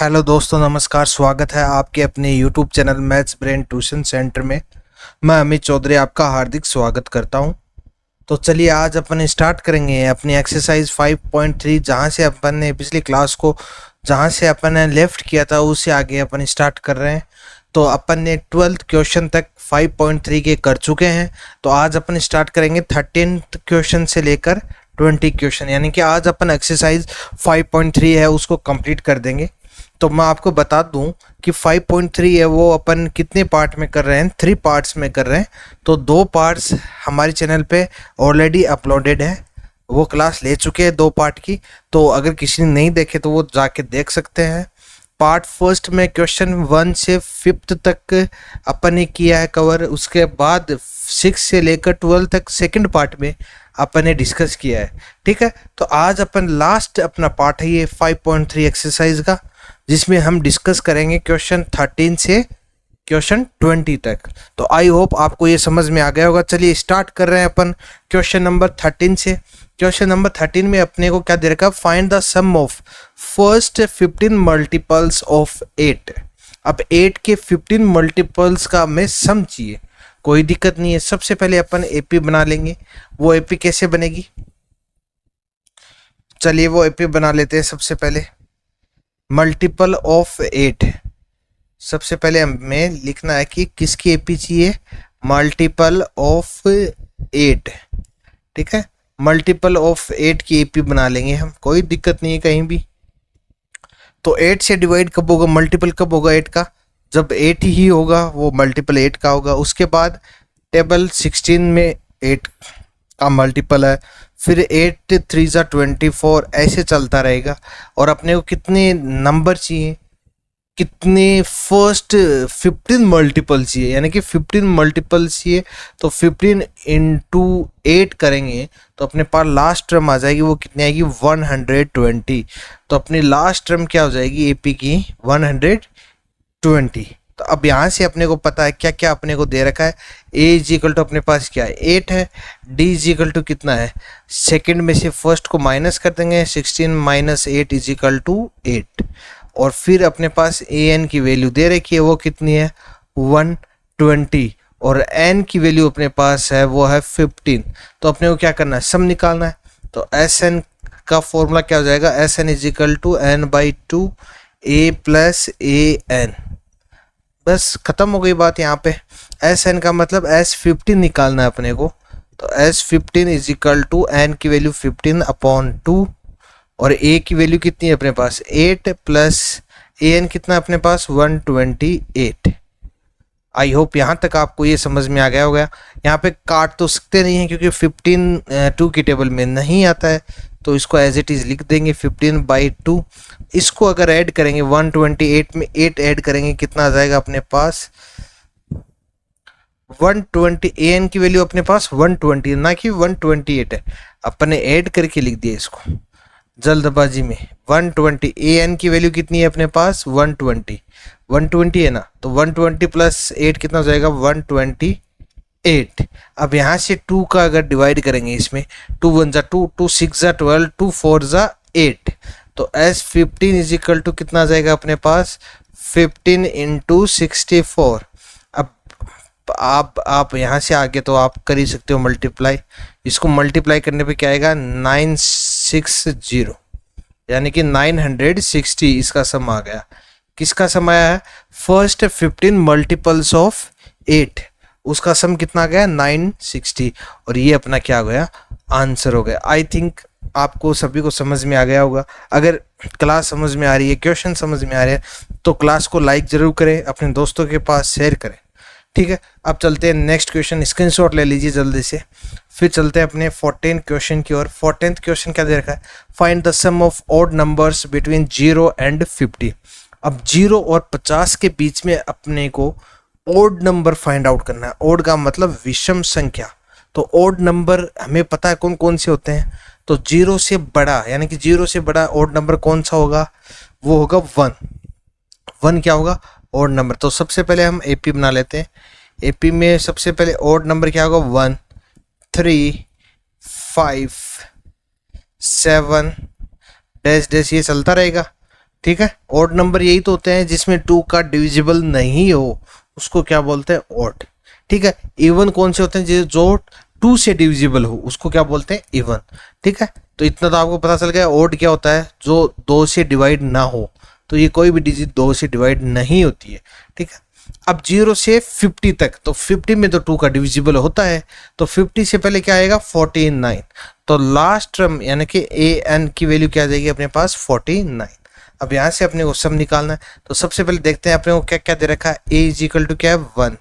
Hello दोस्तों, नमस्कार। स्वागत है आपके अपने YouTube channel maths brain tuition centre में। मैं अमित चौधरी आपका हार्दिक स्वागत करता हूं। तो चलिए आज अपन स्टार्ट करेंगे अपनी एक्सरसाइज 5.3, जहां से अपन ने पिछली क्लास को जहां से अपन ने लेफ्ट किया था उससे आगे अपन स्टार्ट कर रहे हैं। तो अपन ने 12th क्वेश्चन तक 5.3 के कर चुके हैं। तो आज अपन स्टार्ट करेंगे 13th क्वेश्चन से लेकर 20 क्वेश्चन, यानी कि आज अपन एक्सरसाइज 5.3 है उसको कंप्लीट कर देंगे। तो मैं आपको बता दूं कि 5.3 है वो अपन कितने पार्ट में कर रहे हैं, 3 पार्ट्स में कर रहे हैं। तो 2 पार्ट्स हमारे चैनल पे ऑलरेडी अपलोडेड है, वो क्लास ले चुके हैं 2 पार्ट की। तो अगर किसी ने नहीं देखे तो वो जाके देख सकते हैं। पार्ट फर्स्ट में क्वेश्चन 1 से 5th तक अपन ने किया है कवर। उसके बाद 6 से लेकर 12 तक सेकंड पार्ट में अपन ने डिस्कस किया है। ठीक है, तो आज अपन लास्ट अपना पार्ट है ये 5.3 एक्सरसाइज का, जिसमें हम डिस्कस करेंगे क्वेश्चन 13 से क्वेश्चन 20 तक। तो आई होप आपको ये समझ में आ गया होगा। चलिए स्टार्ट कर रहे हैं अपन क्वेश्चन नंबर 13 से। क्वेश्चन नंबर 13 में अपने को क्या दे रखा है, find the sum of first 15 multiples of 8। अब 8 के 15 मल्टीपल्स का हमें सम चाहिए। कोई दिक्कत नहीं है, सबसे पहले अपन एपी बना लेंगे। वो एपी कैसे बनेगी, चलिए वो एपी बना लेते हैं। सबसे पहले मल्टीपल ऑफ 8, सबसे पहले हमें लिखना है कि किसकी एपी चाहिए, मल्टीपल ऑफ 8। ठीक है, मल्टीपल ऑफ 8 की एपी बना लेंगे हम, कोई दिक्कत नहीं है कहीं भी। तो 8 से डिवाइड कब होगा, मल्टीपल कब होगा 8 का, जब 8 ही होगा वो मल्टीपल 8 का होगा। उसके बाद टेबल 16 में 8 का मल्टीपल है, फिर 8 3 जा 24, ऐसे चलता रहेगा। और अपने को कितने नंबर चाहिए, कितने फर्स्ट 15 मल्टीपल चाहिए, यानी कि 15 मल्टीपल चाहिए। तो 15 इंटू 8 करेंगे तो अपने पास लास्ट टर्म आ जाएगी, वो कितनी आएगी 120। तो अपनी लास्ट टर्म क्या हो जाएगी एपी की 120। तो अब यहाँ से अपने को पता है क्या क्या अपने को दे रखा है। ए इज इक्वल टू अपने पास क्या है 8 है, डी इज इक्वल टू कितना है, सेकंड में से फर्स्ट को माइनस कर देंगे, 16 माइनस 8 इज इक्वल टू 8। और फिर अपने पास ए एन की वैल्यू दे रखी है, वो कितनी है 120, और एन की वैल्यू अपने पास है वो है 15। तो अपने को क्या करना है, सम निकालना है। तो एस एन का फॉर्मूला क्या हो जाएगा, S N is equal to N by 2 A plus A N. बस खत्म हो गई बात यहाँ पे। एस एन का मतलब एस 15 निकालना है अपने को। तो S 15 is equal to N की वैल्यू 15 अपॉन 2, और ए की वैल्यू कितनी है अपने पास 8, प्लस ए एन कितना अपने पास 128। आई होप यहाँ तक आपको ये समझ में आ गया होगा। यहाँ पे काट तो सकते नहीं हैं क्योंकि 15 2 की टेबल में नहीं आता है, तो इसको एज इट इज़ लिख देंगे 15/2। इसको अगर ऐड करेंगे 128 में 8 ऐड करेंगे कितना आ जाएगा अपने पास 120। ए एन की वैल्यू अपने पास 120 ना कि 128 है, अपने ऐड करके लिख दिया इसको जल्दबाजी में। 120 ए एन की वैल्यू कितनी है अपने पास 120 है ना, तो 120 प्लस 8 कितना हो जाएगा 128। अब यहाँ से 2 का अगर डिवाइड करेंगे इसमें, 2 1 जा 2, 2 6 जा 12, 2 4 जा 8। तो एस 15 इज इक्वल टू कितना आ जाएगा अपने पास 15 इंटू 64। अब आप यहाँ से आगे तो आप कर ही सकते हो मल्टीप्लाई। इसको मल्टीप्लाई करने पे क्या आएगा 960, यानी कि 960 इसका सम आ गया। किसका सम आया है, फर्स्ट 15 मल्टीपल्स ऑफ 8, उसका सम कितना आ गया 960, और ये अपना क्या हो गया आंसर हो गया। आई थिंक आपको सभी को समझ में आ गया होगा। अगर क्लास समझ में आ रही है, क्वेश्चन समझ में आ रहे हैं, तो क्लास को लाइक जरूर करें, अपने दोस्तों के पास शेयर करें। ठीक है, अब चलते हैं नेक्स्ट क्वेश्चन, स्क्रीनशॉट ले लीजिए जल्दी से। फिर चलते हैं अपने 14 क्वेश्चन की ओर। 14th क्वेश्चन क्या दे रखा है, find the sum of odd numbers between 0 and 50। अब 0 और 50 के बीच में अपने को ऑड नंबर फाइंड आउट करना है। ऑड का मतलब विषम संख्या। तो ऑड नंबर हमें पता है कौन कौन से होते हैं। तो 0 से बड़ा, यानी कि 0 से बड़ा ऑड नंबर कौन सा होगा, वो होगा 1। 1 क्या होगा ऑड नंबर। तो सबसे पहले हम एपी बना लेते हैं। एपी में सबसे पहले ऑड नंबर क्या होगा 1 3 5 7 डैश डैश, ये चलता रहेगा। ठीक है, ऑड नंबर यही तो होते हैं जिसमें 2 का डिविजिबल नहीं हो, उसको क्या बोलते हैं, ऑड। ठीक है, इवन कौन से होते हैं, जो 2 से डिविजिबल हो उसको क्या बोलते हैं, इवन। ठीक है, तो इतना तो आपको पता चल गया। ऑड क्या होता है, जो 2 से डिवाइड ना हो, तो ये कोई भी डिजिट 2 से डिवाइड नहीं होती है। ठीक है, अब 0 से 50 तक, तो 50 में तो 2 का डिविजिबल होता है, तो 50 से पहले क्या आएगा, 49। तो लास्ट टर्म यानी कि ए एन की वैल्यू क्या आ जाएगी अपने पास, 49। अब यहाँ से अपने को सम निकालना है, तो सबसे पहले देखते हैं अपने को क्या क्या दे रखा है। ए इज इक्वल टू क्या है, 1,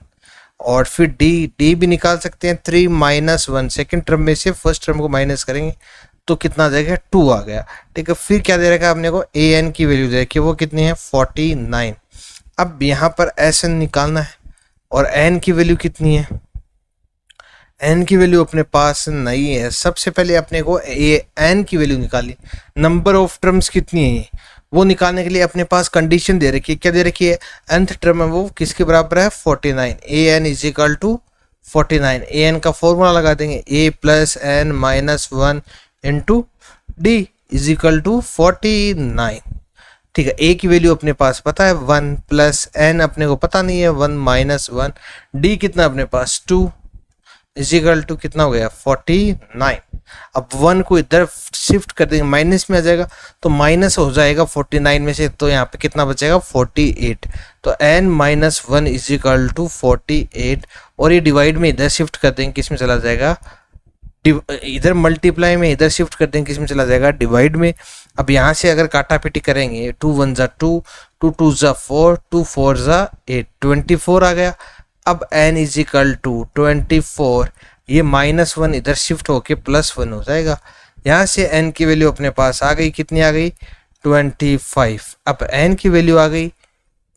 और फिर डी भी निकाल सकते हैं, 3 माइनस 1, सेकेंड टर्म में से फर्स्ट टर्म को माइनस करेंगे तो कितना आ जाएगा, 2 आ गया। ठीक है, फिर क्या दे रखा है अपने को, ए एन की वैल्यू दे रखी है, वो कितनी है, 49। अब यहाँ पर एस एन निकालना है, और एन की वैल्यू कितनी है, एन की वैल्यू अपने पास नहीं है। सबसे पहले अपने को ए एन की वैल्यू निकाली, नंबर ऑफ टर्म्स कितनी है वो निकालने के लिए अपने पास कंडीशन दे रखी है। क्या दे रखी है, nth टर्म है वो किसके बराबर है, 49। A n is equal to 49। A n का फॉर्मूला लगा देंगे, a plus N minus 1 into D is equal to 49। ठीक है, ए की वैल्यू अपने पास पता है 1, प्लस एन अपने को पता नहीं है 1 माइनस 1, डी कितना अपने पास 2 इज इक्वल टू कितना हो गया, 49। अब 1 को इधर शिफ्ट कर देंगे, माइनस में आ जाएगा, तो माइनस हो जाएगा 49 में से, तो यहाँ पे कितना बचेगा, 48। तो n minus 1 is equal to 48, और ये डिवाइड में इधर शिफ्ट कर देंगे, किस में चला जाएगा, इधर मल्टीप्लाई में इधर शिफ्ट कर देंगे, किस में चला जाएगा, डिवाइड में। अब यहाँ से अगर काटापीटी करेंगे, 2 1 जा 2, 2 2 जा 4, 2 4 जा 8, 24 आ गया। अब n इज इक्वल टू 24, ये माइनस 1 इधर शिफ्ट होके प्लस 1 हो जाएगा। यहाँ से n की वैल्यू अपने पास आ गई, कितनी आ गई, 25। अब n की वैल्यू आ गई,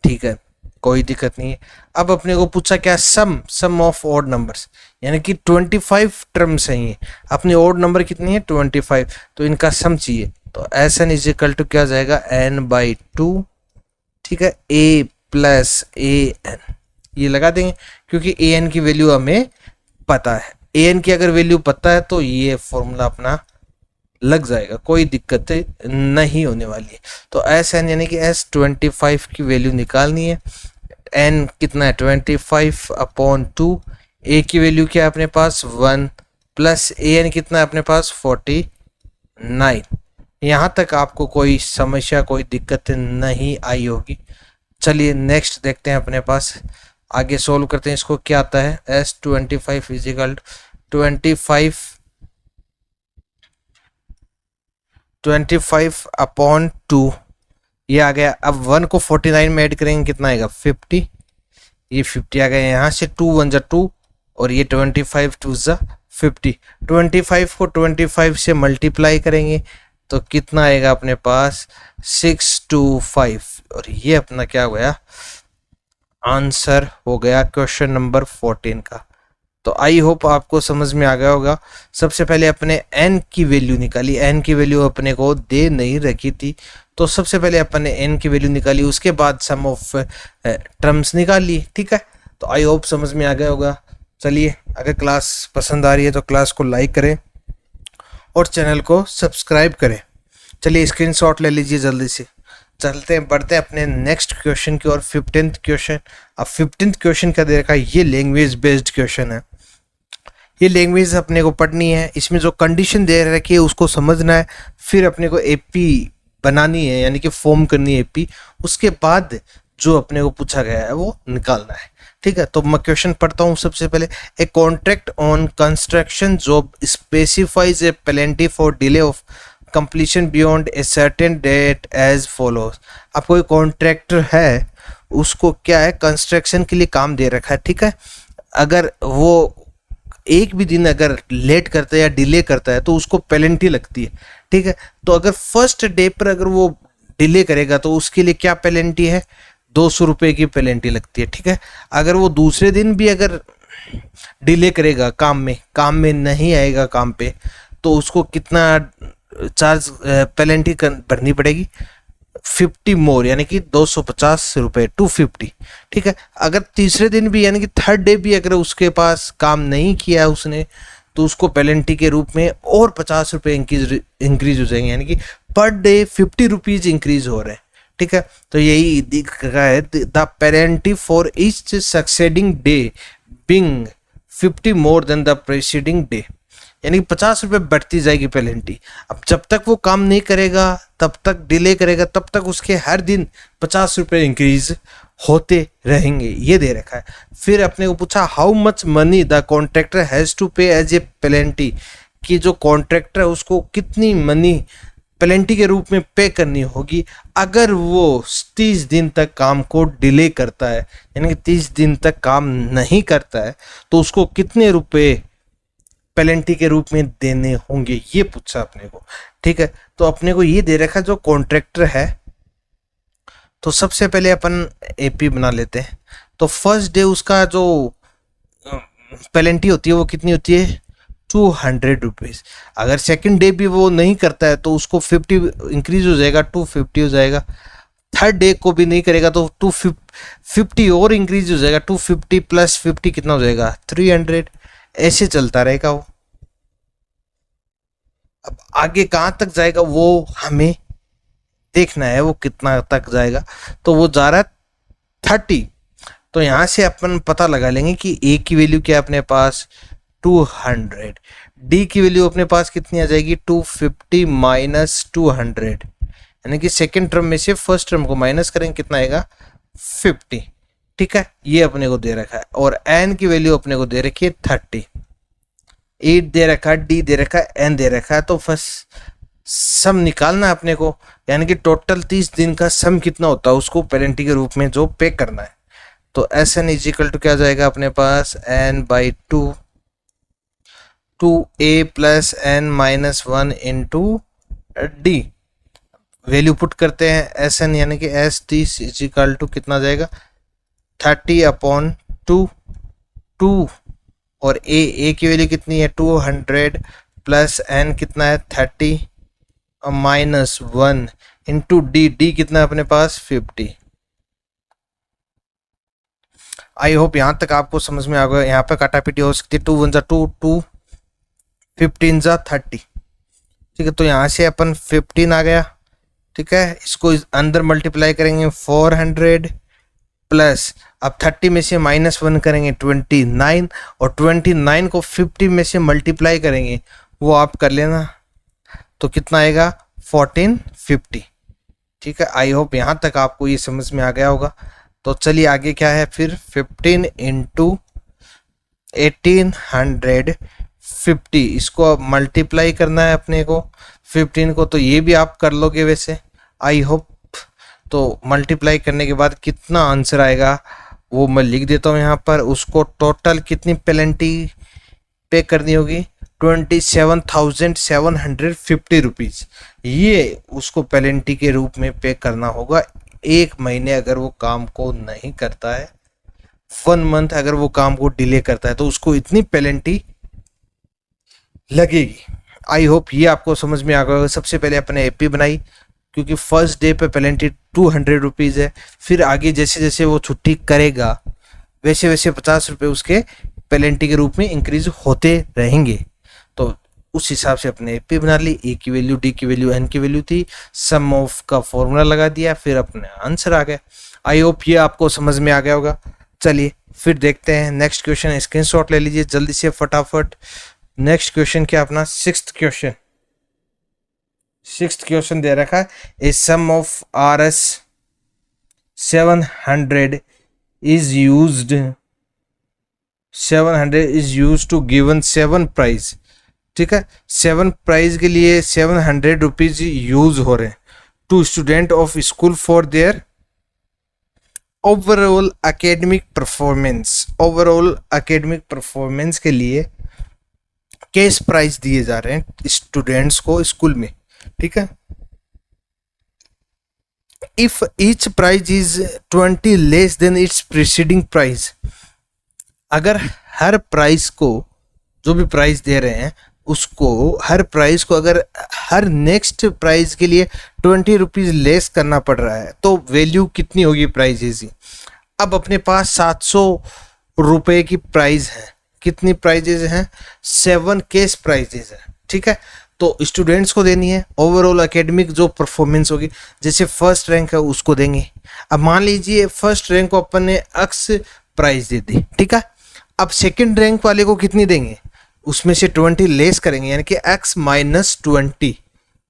ठीक है, कोई दिक्कत नहीं है। अब अपने को पूछा क्या, सम ऑफ ऑड नंबर्स, यानी कि 25 टर्म्स हैं ये, अपनी ऑड नंबर कितनी है, 25, तो इनका सम चाहिए। तो S N is equal to क्या हो जाएगा, n/2। ठीक है, a प्लस ए एन ये लगा देंगे, क्योंकि ए एन की वैल्यू हमें पता है। ए एन की अगर वैल्यू पता है तो ये फॉर्मूला अपना लग जाएगा, कोई दिक्कत नहीं होने वाली है। तो एस एन यानी कि एस 25 की वैल्यू निकालनी है। एन कितना है, 25/2। ए की वैल्यू क्या है अपने पास, 1, प्लस ए एन कितना है अपने पास, 49। यहाँ तक आपको कोई समस्या, कोई दिक्कत नहीं आई होगी। चलिए नेक्स्ट देखते हैं, अपने पास आगे सोल्व करते हैं। इसको क्या आता है, एस 25 इजिकल 25/2 ये आ गया। अब 1 को 49 में ऐड करेंगे, कितना आएगा, 50। ये 50 आ गया, यहाँ से 2 1 जा 2, और ये 25 2 जा 50। 25 को 25 से मल्टीप्लाई करेंगे तो कितना आएगा अपने पास, 625, और ये अपना क्या हो गया, आंसर हो गया क्वेश्चन नंबर 14 का। तो आई होप आपको समझ में आ गया होगा। सबसे पहले अपने n की वैल्यू निकाली, n की वैल्यू अपने को दे नहीं रखी थी, तो सबसे पहले अपन ने n की वैल्यू निकाली, उसके बाद सम ऑफ टर्म्स निकाली। ठीक है, तो आई होप समझ में आ गया होगा। चलिए, अगर क्लास पसंद आ रही है तो क्लास को लाइक करें और चैनल को सब्सक्राइब करें। चलिए स्क्रीनशॉट ले लीजिए जल्दी से। चलते हैं, बढ़ते हैं अपने नेक्स्ट क्वेश्चन की ओर, 15th क्वेश्चन। अब 15th क्वेश्चन क्या दे रखा है, ये लैंग्वेज बेस्ड क्वेश्चन है। ये लैंग्वेज अपने को पढ़नी है, इसमें जो कंडीशन दे रखी है उसको समझना है, फिर अपने को एपी बनानी है, यानी कि फॉर्म करनी है एपी, उसके बाद जो अपने को पूछा गया है वो निकालना है। ठीक है, तो मैं क्वेश्चन पढ़ता हूँ सबसे पहले। A contract on construction job specifies a penalty for delay of completion beyond a certain date as follows. अब कोई कॉन्ट्रैक्टर है, उसको क्या है, कंस्ट्रक्शन के लिए काम दे रखा है। ठीक है, अगर वो एक भी दिन अगर लेट करता है या डिले करता है तो उसको पेनल्टी लगती है। ठीक है, तो अगर फर्स्ट डे पर अगर वो डिले करेगा तो उसके लिए क्या पेनल्टी है, 200 रुपये की पेनल्टी लगती है। ठीक है, अगर वो दूसरे दिन भी अगर डिले करेगा, काम में नहीं आएगा काम पे, तो उसको कितना चार्ज पेनल्टी भरनी पड़ेगी, 50 मोर, यानी कि 250 रुपये, 250। ठीक है, अगर तीसरे दिन भी यानी कि थर्ड डे भी अगर उसके पास काम नहीं किया उसने, तो उसको पेनल्टी के रूप में और 50 रुपये इंक्रीज हो जाएंगे, यानी कि पर डे 50 रुपीज़ इंक्रीज हो रहे हैं। ठीक है, तो यही दिख रहा है, the penalty for each succeeding day being 50 more than the preceding day, यानी 50 रुपये बढ़ती जाएगी पेनल्टी। अब जब तक वो काम नहीं करेगा, तब तक डिले करेगा, तब तक उसके हर दिन 50 रुपये इंक्रीज होते रहेंगे, ये दे रखा है। फिर अपने को पूछा how much money the contractor has to pay as a penalty, कि जो कॉन्ट्रैक्टर है उसको कितनी मनी पेनल्टी के रूप में पे करनी होगी अगर वो 30 दिन तक काम को डिले करता है, यानी कि 30 दिन तक काम नहीं करता है तो उसको कितने रुपए पेनल्टी के रूप में देने होंगे, ये पूछा अपने को। ठीक है, तो अपने को ये दे रखा जो कॉन्ट्रैक्टर है, तो सबसे पहले अपन एपी बना लेते हैं। तो फर्स्ट डे उसका जो पेनल्टी होती है वो कितनी होती है, 200 रुपीज़। अगर सेकंड डे भी वो नहीं करता है तो उसको 50 इंक्रीज हो जाएगा, 250 हो जाएगा। थर्ड डे को भी नहीं करेगा तो 250 और इंक्रीज हो जाएगा, 250 प्लस 50 कितना हो जाएगा, 300। ऐसे चलता रहेगा वो। अब आगे कहाँ तक जाएगा वो हमें देखना है, वो कितना तक जाएगा। तो वो जा रहा है 30, तो यहाँ से अपन पता लगा लेंगे कि ए की वैल्यू क्या है अपने पास, 200। डी की वैल्यू अपने पास कितनी आ जाएगी, 250 माइनस 200, यानी कि सेकेंड टर्म में से फर्स्ट टर्म को माइनस करेंगे, कितना आएगा, 50। ठीक है, ये अपने को दे रखा है। और एन की वैल्यू अपने को दे रखी है 30, 8 दे रखा है, डी दे रखा है, एन दे रखा है। तो फर्स्ट सम निकालना है अपने को, यानी कि टोटल 30 दिन का सम कितना होता है उसको पेनल्टी के रूप में जो पे करना है। तो S N is equal to क्या जाएगा अपने पास, n by 2 a plus N minus 1 into d. Value put करते हैं, एस एन यानी कि एस 30 इज इक्वल टू कितना जाएगा, 30/2 और ए की वैल्यू कितनी है, 200 प्लस एन कितना है, 30 माइनस 1 इंटू डी कितना है अपने पास, 50। आई होप यहाँ तक आपको समझ में आ गया। यहाँ पे काटापीटी हो सकती है, 2 1 2 2 15 30। ठीक है, तो यहाँ से अपन 15 आ गया। ठीक है, इसको अंदर मल्टीप्लाई करेंगे 400 प्लस, अब 30 में से -1 करेंगे 29, और 29 को 50 में से मल्टीप्लाई करेंगे, वो आप कर लेना, तो कितना आएगा, 1450। ठीक है, आई होप यहाँ तक आपको ये समझ में आ गया होगा। तो चलिए आगे क्या है फिर, 15 इंटू 1850, इसको अब मल्टीप्लाई करना है अपने को 15 को, तो ये भी आप कर लोगे वैसे, आई होप। तो मल्टीप्लाई करने के बाद कितना आंसर आएगा वो मैं लिख देता हूँ यहाँ पर। उसको टोटल कितनी पेनल्टी पे करनी होगी, 27,750 रुपीज़, ये उसको पेनल्टी के रूप में पे करना होगा 1 महीने अगर वो काम को नहीं करता है, 1 मंथ अगर वो काम को डिले करता है, तो उसको इतनी पेनल्टी लगेगी। आई होप ये आपको समझ में आ गया। सबसे पहले अपने एपी बनाई, क्योंकि फर्स्ट डे पे पेनल्टी 200 रुपीज़ है, फिर आगे जैसे जैसे वो छुट्टी करेगा वैसे वैसे 50 रुपये उसके पेनल्टी के रूप में इंक्रीज होते रहेंगे। तो उस हिसाब से अपने एपी बना ली, ए की वैल्यू, डी की वैल्यू, एन की वैल्यू थी, सम ऑफ का फॉर्मूला लगा दिया, फिर अपने आंसर आ गया। आई होप ये आपको समझ में आ गया होगा। चलिए फिर देखते हैं नेक्स्ट क्वेश्चन, स्क्रीनशॉट ले लीजिए जल्दी से फटाफट। नेक्स्ट क्वेश्चन क्या अपना, सिक्स्थ क्वेश्चन दे रखा है, a sum of RS 700 is used to given 7 prize. ठीक है, 7 प्राइज के लिए 700 रुपीज यूज हो रहे हैं to student of school for their overall academic performance के लिए कैश प्राइज दिए जा रहे हैं स्टूडेंट्स को स्कूल में। ठीक है, if each prize is 20 less than its preceding prize, अगर हर प्राइस को, जो भी प्राइस दे रहे हैं उसको, हर प्राइस को अगर हर नेक्स्ट प्राइस के लिए 20 रुपीज़ लेस करना पड़ रहा है, तो वैल्यू कितनी होगी प्राइजेज की। अब अपने पास 700 रुपये की प्राइस है, कितनी प्राइजेज हैं, 7 केस प्राइजेज है। ठीक है, तो तो स्टूडेंट्स को देनी है, ओवरऑल एकेडमिक जो परफॉर्मेंस होगी, जैसे फर्स्ट रैंक है उसको देंगे। अब मान लीजिए फर्स्ट रैंक को अपन ने एक्स प्राइस दे दी, ठीक है। अब सेकंड रैंक वाले को कितनी देंगे, उसमें से 20 लेस करेंगे, यानी कि x माइनस 20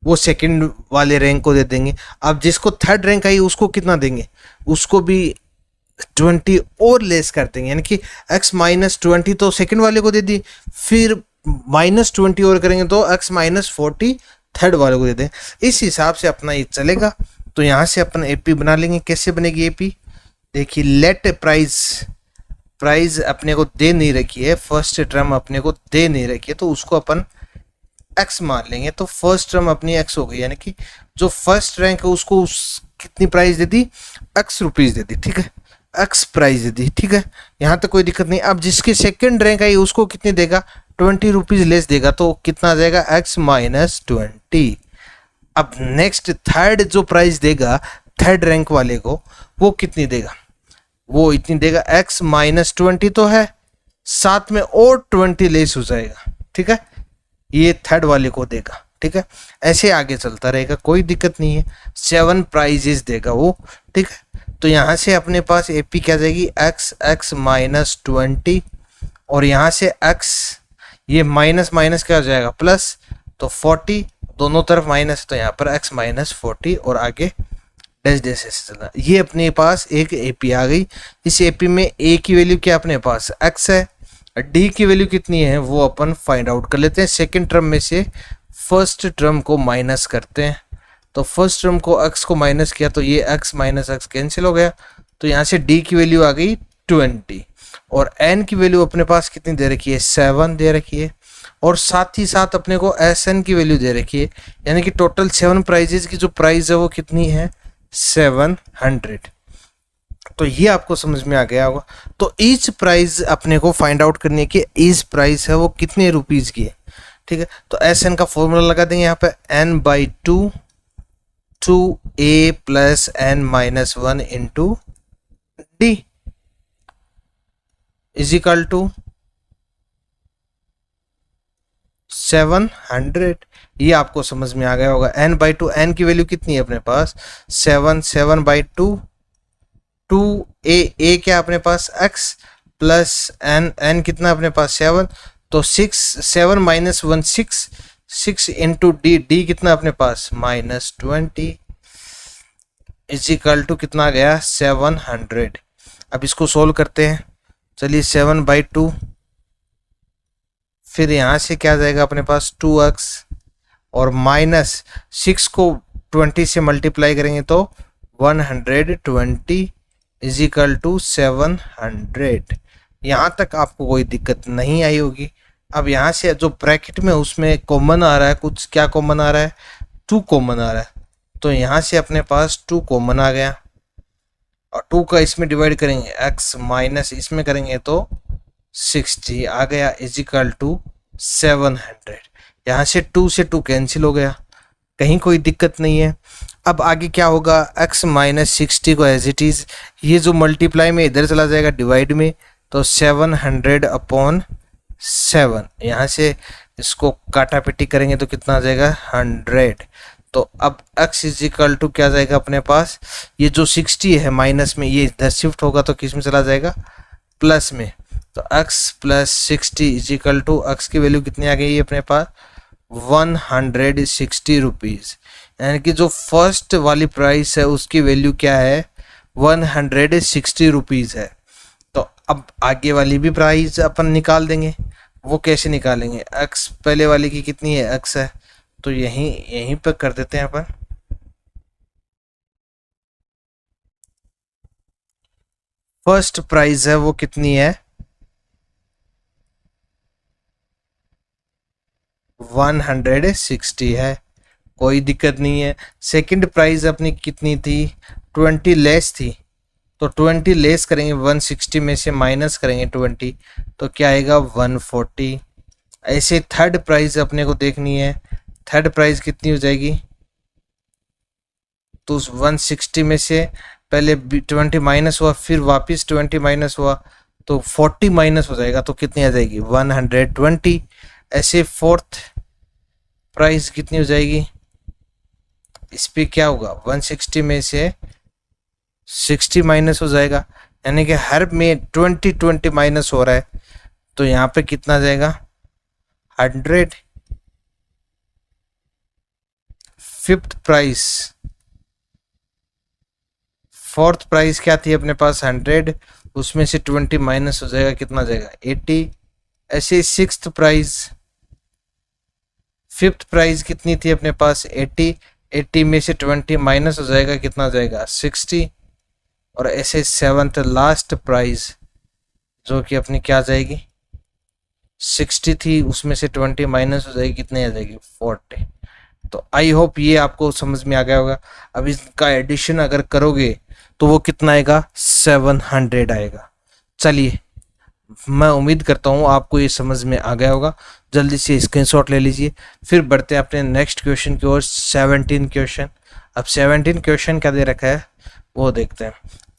वो सेकंड वाले रैंक को दे देंगे। अब जिसको थर्ड रैंक आई उसको कितना देंगे, उसको भी 20 और लेस कर देंगे, यानी कि x माइनस 20 तो सेकंड वाले को दे दी, फिर माइनस 20 और करेंगे तो x माइनस 40 थर्ड वाले को दे दें। इस हिसाब से अपना ये चलेगा। तो यहाँ से अपन एपी बना लेंगे। कैसे बनेगी एपी, देखिए लेट प्राइस अपने को दे नहीं रखी है, फर्स्ट टर्म अपने को दे नहीं रखी है, तो उसको अपन x मान लेंगे। तो फर्स्ट टर्म अपनी x हो गई, यानी कि जो फर्स्ट रैंक है उसको कितनी प्राइस दे दी, x रुपीज़ दे दी, ठीक है, x प्राइस दे दी, ठीक है, यहाँ तक कोई दिक्कत नहीं। अब जिसकी सेकंड रैंक आई उसको कितनी देगा, 20 रुपीज़ लेस देगा, तो कितना आ जाएगा x माइनस 20। अब नेक्स्ट थर्ड जो प्राइस देगा थर्ड रैंक वाले को, वो कितनी देगा, वो इतनी देगा, x माइनस 20 तो है, साथ में और 20 लेस हो जाएगा, ठीक है, ये थर्ड वाले को देगा, ठीक है। ऐसे आगे चलता रहेगा, कोई दिक्कत नहीं है। 7 प्राइजेस देगा वो, ठीक है। तो यहाँ से अपने पास एपी क्या जाएगी, x माइनस 20, और यहाँ से x ये माइनस माइनस क्या हो जाएगा प्लस, तो 40, दोनों तरफ माइनस, तो यहाँ पर x माइनस 40 और आगे डैश डैश ऐसे चलना। ये अपने पास एक एपी आ गई। इस एपी में a की वैल्यू क्या अपने पास x है, डी की वैल्यू कितनी है वो अपन फाइंड आउट कर लेते हैं। सेकंड टर्म में से फर्स्ट टर्म को माइनस करते हैं, तो फर्स्ट टर्म को x को माइनस किया तो ये x माइनस एक्स कैंसिल हो गया, तो यहाँ से d की वैल्यू आ गई 20, और n की वैल्यू अपने पास कितनी दे रखी है, 7 दे रखी है, और साथ ही साथ अपने को SN की वैल्यू दे रखी है, यानी कि टोटल 7 प्राइजेस की जो प्राइस है वो कितनी है, 700। तो ये आपको समझ में आ गया होगा। तो ईच प्राइस अपने को फाइंड आउट करनी है कि ईच प्राइस है वो कितने रुपीज़ की है, ठीक है। तो SN का फॉर्मूला लगा देंगे यहाँ पे, n/2 2a plus n minus 1 into D is equal to 700। ये आपको समझ में आ गया होगा। n/2, n की वैल्यू कितनी है अपने पास, 7/2, 2a क्या अपने पास x प्लस n कितना अपने पास 7, तो 7 माइनस 1 6 इंटू डी कितना अपने पास -20 इज इक्वल टू कितना गया 700। अब इसको सोल्व करते हैं, चलिए 7/2, फिर यहाँ से क्या जाएगा अपने पास 2x, और माइनस 6 को 20 से मल्टीप्लाई करेंगे तो 120 इज इक्वल टू 700। यहाँ तक आपको कोई दिक्कत नहीं आई होगी। अब यहाँ से जो ब्रैकेट में उसमें कॉमन आ रहा है, कुछ क्या कॉमन आ रहा है, 2 कॉमन आ रहा है, तो यहाँ से अपने पास 2 कॉमन आ गया, और 2 का इसमें डिवाइड करेंगे x माइनस इसमें करेंगे तो 60 आ गया इज इक्वल टू 700। यहाँ से 2 से 2 कैंसिल हो गया, कहीं कोई दिक्कत नहीं है। अब आगे क्या होगा, x माइनस 60 को एज इट इज़, ये जो मल्टीप्लाई में इधर चला जाएगा डिवाइड में, तो 700/7, यहाँ से इसको काटा पिटी करेंगे तो कितना आ जाएगा 100। तो अब x इज इक्वल टू क्या जाएगा अपने पास, ये जो 60 है माइनस में, ये इधर शिफ्ट होगा तो किस में चला जाएगा, प्लस में, तो x plus 60 is equal to x की वैल्यू कितनी आ गई अपने पास 160 रुपीज़, यानी कि जो फर्स्ट वाली प्राइस है उसकी वैल्यू क्या है 160 रुपीज़ है। तो अब आगे वाली भी प्राइस अपन निकाल देंगे। वो कैसे निकालेंगे, x पहले वाली की कितनी है x है, तो यहीं पर कर देते हैं अपन। फर्स्ट प्राइस है वो कितनी है 160 है, कोई दिक्कत नहीं है। सेकंड प्राइस अपनी कितनी थी 20 लेस थी, तो 20 लेस करेंगे 160 में से माइनस करेंगे 20, तो क्या आएगा 140। ऐसे थर्ड प्राइस अपने को देखनी है, थर्ड प्राइस कितनी हो जाएगी, तो उस 160 में से पहले 20 माइनस हुआ, फिर वापस 20 माइनस हुआ, तो 40 माइनस हो जाएगा, तो कितनी आ जाएगी 120। ऐसे फोर्थ प्राइस कितनी हो जाएगी, इस पे क्या होगा 160 में से 60 माइनस हो जाएगा, यानी कि हर में 20 माइनस हो रहा है, तो यहाँ पे कितना जाएगा 100। फिफ्थ प्राइस, फोर्थ प्राइस क्या थी अपने पास 100, उसमें से 20 माइनस हो जाएगा, कितना जाएगा 80। ऐसे सिक्स्थ प्राइस, फिफ्थ प्राइस कितनी थी अपने पास 80, 80 में से 20 माइनस हो जाएगा, कितना जाएगा 60। और ऐसे सेवंथ लास्ट प्राइस जो कि अपनी क्या जाएगी 60 थी, उसमें से 20 माइनस हो जाएगी, कितने आ जाएगी 40। तो आई होप ये आपको समझ में आ गया होगा। अब इसका एडिशन अगर करोगे तो वो कितना आएगा 700 आएगा। चलिए, मैं उम्मीद करता हूँ आपको ये समझ में आ गया होगा। जल्दी से स्क्रीनशॉट ले लीजिए। फिर बढ़ते हैं अपने नेक्स्ट क्वेश्चन की ओर, 17 क्वेश्चन। अब 17 क्वेश्चन क्या दे रखा है वो देखते हैं।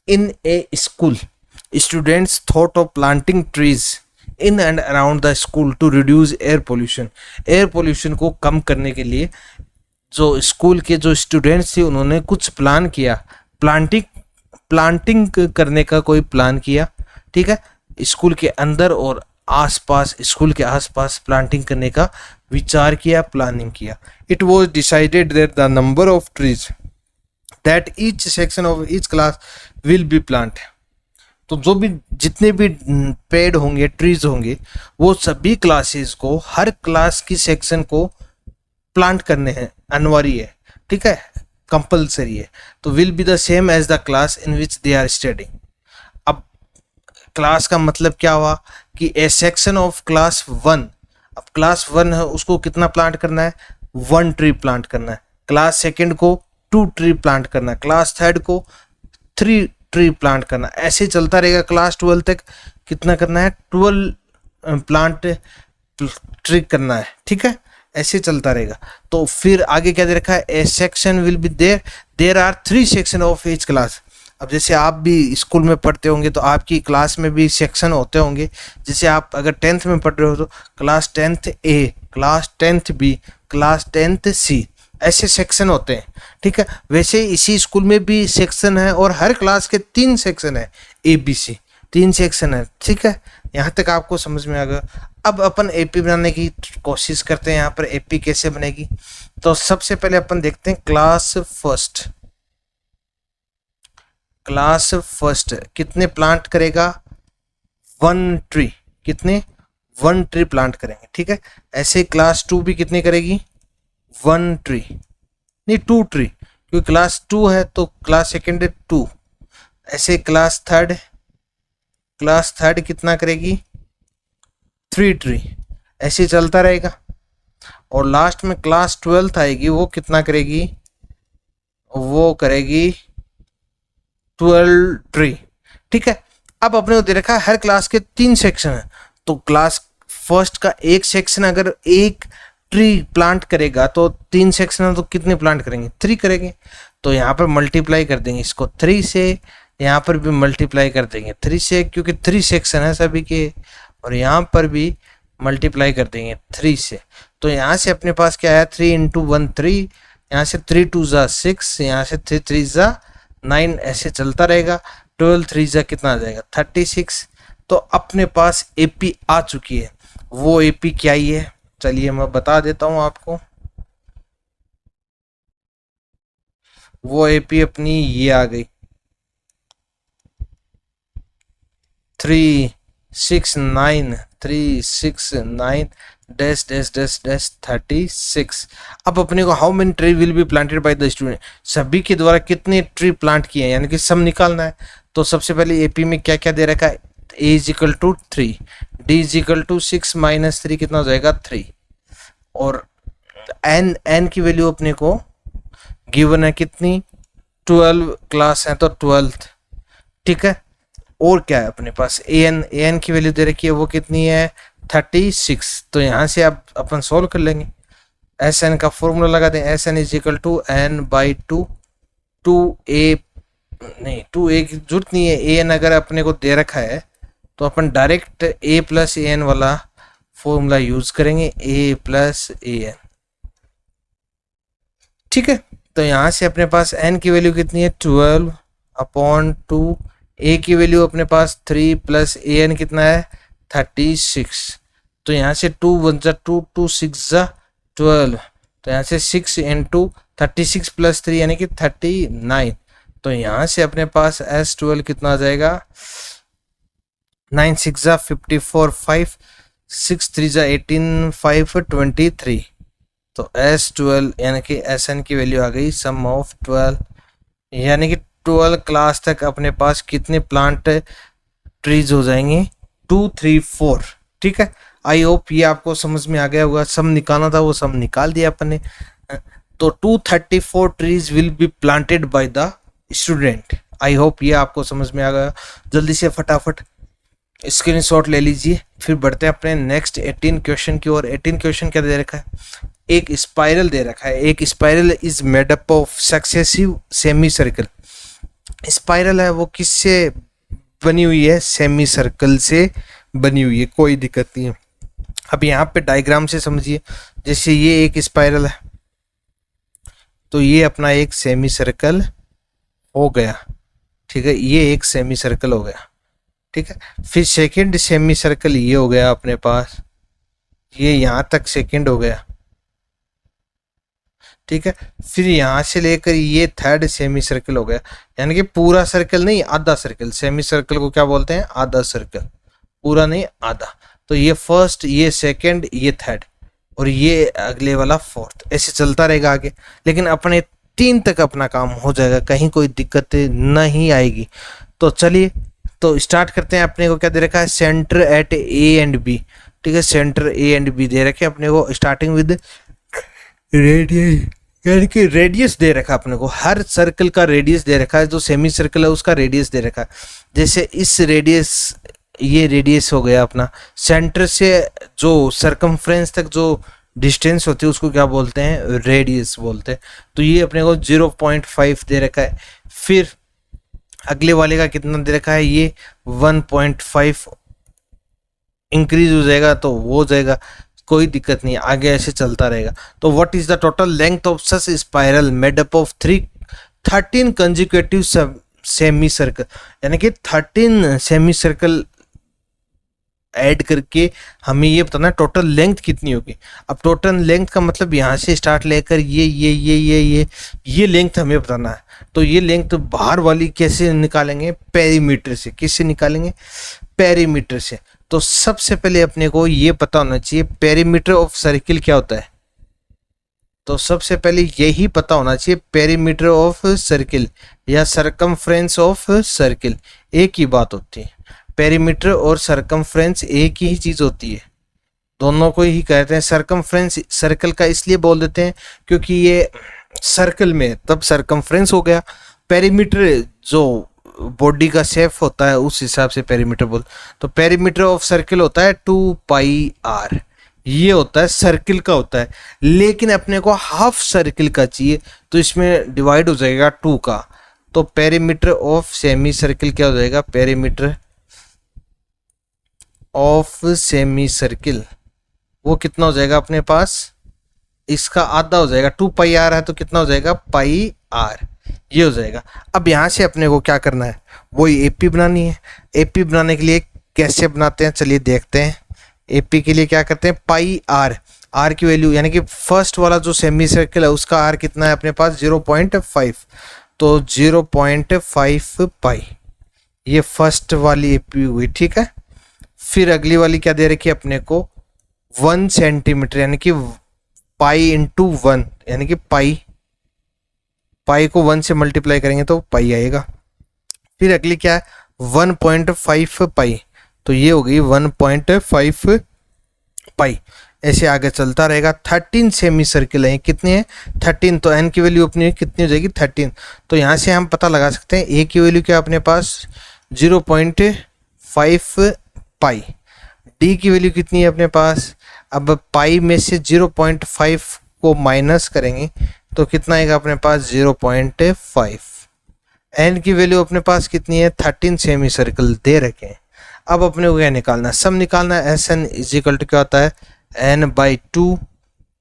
In a school students thought of planting trees in and around the school to reduce air pollution. Air pollution को कम करने के लिए जो स्कूल के जो स्टूडेंट्स थे उन्होंने कुछ प्लान किया, प्लांटिंग करने का कोई प्लान किया, ठीक है। स्कूल के अंदर और आसपास, स्कूल के आसपास प्लांटिंग करने का विचार किया, प्लानिंग किया। It was decided that the number of trees that each section of each class will be plant. तो जो भी जितने भी पेड़ होंगे, ट्रीज होंगे, वो सभी क्लासेस को, हर क्लास की सेक्शन को प्लांट करने हैं, अनिवार्य है, ठीक है, कंपलसरी है। तो will be the same as the class in which they are studying. अब क्लास का मतलब क्या हुआ कि ए सेक्शन ऑफ क्लास 1, अब क्लास 1 है उसको कितना प्लांट करना है 1 ट्री प्लांट करना है, क्लास सेकेंड को 2 ट्री प्लांट करना है, क्लास थर्ड को 3 ट्री प्लांट करना, ऐसे चलता रहेगा। क्लास 12 तक कितना करना है 12 प्लांट ट्री करना है, ठीक है, ऐसे चलता रहेगा। तो फिर आगे क्या दे रखा है, A section will be there are 3 section of each class. अब जैसे आप भी स्कूल में पढ़ते होंगे तो आपकी क्लास में भी सेक्शन होते होंगे। जैसे आप अगर 10th में पढ़ रहे हो तो class 10th A, class 10th B, class 10th C, ऐसे सेक्शन होते हैं, ठीक है। वैसे इसी स्कूल में भी सेक्शन है और हर क्लास के 3 सेक्शन है, ए बी सी 3 सेक्शन है, ठीक है। यहाँ तक आपको समझ में आ गया। अब अपन एपी बनाने की कोशिश करते हैं। यहाँ पर एपी कैसे बनेगी, तो सबसे पहले अपन देखते हैं क्लास फर्स्ट। क्लास फर्स्ट कितने प्लांट करेगा 1 ट्री, कितने 1 ट्री प्लांट करेंगे, ठीक है। ऐसे क्लास 2 भी कितनी करेगी 1 ट्री, नहीं 2 ट्री, क्योंकि क्लास 2 है तो क्लास सेकेंड है 2। ऐसे क्लास थर्ड कितना करेगी 3 ट्री, ऐसे चलता रहेगा। और लास्ट में क्लास 12th आएगी, वो कितना करेगी, वो करेगी 12 ट्री, ठीक है। अब अपने को दे रखा है हर क्लास के 3 सेक्शन है, तो क्लास फर्स्ट का एक सेक्शन अगर 1 ट्री प्लांट करेगा तो 3 सेक्शन है तो कितने प्लांट करेंगे 3 करेंगे। तो यहाँ पर मल्टीप्लाई कर देंगे इसको 3 से, यहाँ पर भी मल्टीप्लाई कर देंगे 3 से, क्योंकि 3 सेक्शन है सभी के, और यहाँ पर भी मल्टीप्लाई कर देंगे 3 से। तो यहाँ से अपने पास क्या आया 3 × 1 3, यहाँ से 3 2 ज़ा 6, यहाँ से 3 3 ज़ा 9, ऐसे चलता रहेगा। 12 3 ज़ा कितना आ जाएगा 36। तो अपने पास एपी आ चुकी है। वो एपी क्या ही है, चलिए मैं बता देता हूँ आपको। वो एपी अपनी ये आ गई 369 डैश डैश डैश डैश 36। अब अपने को how many tree will be planted by the student, सभी के द्वारा कितने ट्री प्लांट किए हैं, यानी कि सब निकालना है। तो सबसे पहले एपी में क्या क्या दे रखा है, a is equal to 3, d is equal to 6 - 3 कितना हो जाएगा 3, और एन की वैल्यू अपने को गिवन है कितनी 12 क्लास है तो 12th, ठीक है। और क्या है अपने पास एन की वैल्यू दे रखी है, वो कितनी है 36। तो यहाँ से आप अपन सोल्व कर लेंगे। एस एन का फॉर्मूला लगा दें, S N is equal to n/2, 2a नहीं 2a की जरूरत नहीं है, ए एन अगर अपने को दे रखा है तो अपन डायरेक्ट a + an वाला फॉर्मूला यूज करेंगे, a + an, ठीक है। तो यहाँ से अपने पास n की वैल्यू कितनी है 12/2, a की वैल्यू अपने पास 3 प्लस an कितना है 36। तो यहाँ से 2 1 जा 2, 2 6 जा 12, तो यहाँ से 6 इंटू 36 प्लस 3 यानी कि 39। तो यहाँ से अपने पास S12 कितना आ जाएगा 9 6 जा 54, 5 6 3 जा 18, 5 23। तो S12 यानी कि Sn की वैल्यू आ गई सम ऑफ 12, यानी कि 12 क्लास तक अपने पास कितने प्लांट ट्रीज हो जाएंगे 2 3 4। ठीक है, आई होप ये आपको समझ में आ गया होगा। सम निकालना था वो सम निकाल दिया अपन ने। तो 234 trees will be planted by the student. I hope ये आपको समझ में आ गया। जल्दी से फटाफट स्क्रीनशॉट ले लीजिए, फिर बढ़ते हैं अपने नेक्स्ट 18 क्वेश्चन की ओर। 18 क्वेश्चन क्या दे रखा है, एक स्पाइरल दे रखा है। एक spiral is made up of successive semi circle. Spiral है वो किससे बनी हुई है, सेमी सर्कल से बनी हुई है, कोई दिक्कत नहीं है। अब यहाँ पे डायग्राम से समझिए, जैसे ये एक स्पाइरल है तो ये अपना एक सेमी सर्कल हो गया। ठीक है, ये एक सेमी सर्कल हो गया। ठीक है, फिर सेकंड सेमी सर्कल ये हो गया अपने पास, ये यहाँ तक सेकंड हो गया। ठीक है, फिर यहाँ से लेकर ये थर्ड सेमी सर्कल हो गया, यानी कि पूरा सर्कल नहीं आधा सर्कल। सेमी सर्कल को क्या बोलते हैं, आधा सर्कल, पूरा नहीं आधा। तो ये फर्स्ट, ये सेकंड, ये थर्ड और ये अगले वाला फोर्थ, ऐसे चलता रहेगा आगे। लेकिन अपने 3 तक अपना काम हो जाएगा, कहीं कोई दिक्कत नहीं आएगी। तो चलिए तो स्टार्ट करते हैं। अपने को क्या दे रखा है, centre at A and B. ठीक है, सेंटर ए एंड बी दे रखे अपने को, स्टार्टिंग विद रेडियस, यानी कि रेडियस दे रखा अपने को। हर सर्कल का रेडियस दे रखा है, जो सेमी सर्कल है उसका रेडियस दे रखा है। जैसे इस रेडियस, ये रेडियस हो गया अपना। सेंटर से जो सरकमफ्रेंस तक जो डिस्टेंस होती है उसको क्या बोलते हैं, रेडियस बोलते हैं। तो ये अपने को 0.5 दे रखा है। फिर अगले वाले का कितना दे रखा है, ये 1.5 इंक्रीज हो जाएगा तो वो हो जाएगा, कोई दिक्कत नहीं, आगे ऐसे चलता रहेगा। तो what is the total length of such spiral made up of 13 consecutive semi circle, यानी कि 13 सेमी सर्कल ऐड करके हमें ये बताना टोटल लेंथ कितनी होगी। अब टोटल लेंथ का मतलब यहाँ से स्टार्ट लेकर ये लेंथ हमें बताना है। तो ये लेंथ बाहर वाली कैसे निकालेंगे, पेरीमीटर से। किससे निकालेंगे, पेरीमीटर से। तो सबसे पहले अपने को ये पता होना चाहिए पेरीमीटर ऑफ सर्किल क्या होता है। तो सबसे पहले यही पता होना चाहिए पेरीमीटर ऑफ सर्किल या सरकमफ्रेंस ऑफ सर्किल, एक ही बात होती है। पेरीमीटर और सरकमफ्रेंस एक ही चीज होती है, दोनों को ही कहते हैं। सरकमफ्रेंस सर्कल का इसलिए बोल देते हैं क्योंकि ये सर्कल में, तब सरकमफ्रेंस हो गया। पेरीमीटर जो बॉडी का शेप होता है उस हिसाब से पेरीमीटर बोल। तो पेरीमीटर ऑफ सर्किल होता है 2πr, ये होता है सर्किल का होता है। लेकिन अपने को हाफ सर्किल का चाहिए तो इसमें डिवाइड हो जाएगा 2 का। तो पेरीमीटर ऑफ सेमी सर्किल क्या हो जाएगा, पेरीमीटर ऑफ सेमी सर्किल वो कितना हो जाएगा अपने पास, इसका आधा हो जाएगा। 2πr है तो कितना हो जाएगा, πr, ये हो जाएगा। अब यहाँ से अपने को क्या करना है, वही एपी बनानी है। एपी बनाने के लिए कैसे बनाते हैं चलिए देखते हैं। एपी के लिए क्या करते हैं, πr, r की वैल्यू, यानी कि फर्स्ट वाला जो सेमी सर्कल है उसका r कितना है अपने पास 0.5, तो 0.5 पाई, ये फर्स्ट वाली एपी हुई। ठीक है, फिर अगली वाली क्या दे रखी है अपने को 1 सेंटीमीटर, यानी कि पाई इंटू 1, यानी कि पाई को 1 से मल्टीप्लाई करेंगे तो पाई आएगा। फिर अगली क्या है 1.5 पाई, तो ये हो गई 1.5 पाई। ऐसे आगे चलता रहेगा। 13 सेमी सर्किल है, कितने हैं 13, तो n की वैल्यू अपनी कितनी हो जाएगी 13। तो यहाँ से हम पता लगा सकते हैं a की वैल्यू क्या अपने पास 0.5 पाई, d की वैल्यू कितनी है अपने पास। अब पाई में से 0.5 को माइनस करेंगे तो कितना आएगा अपने पास 0.5। n की वैल्यू अपने पास कितनी है 13 सेमी सर्कल दे रखे हैं। अब अपने को क्या निकालना है, सब निकालना है। S N is equal to क्या होता है n/2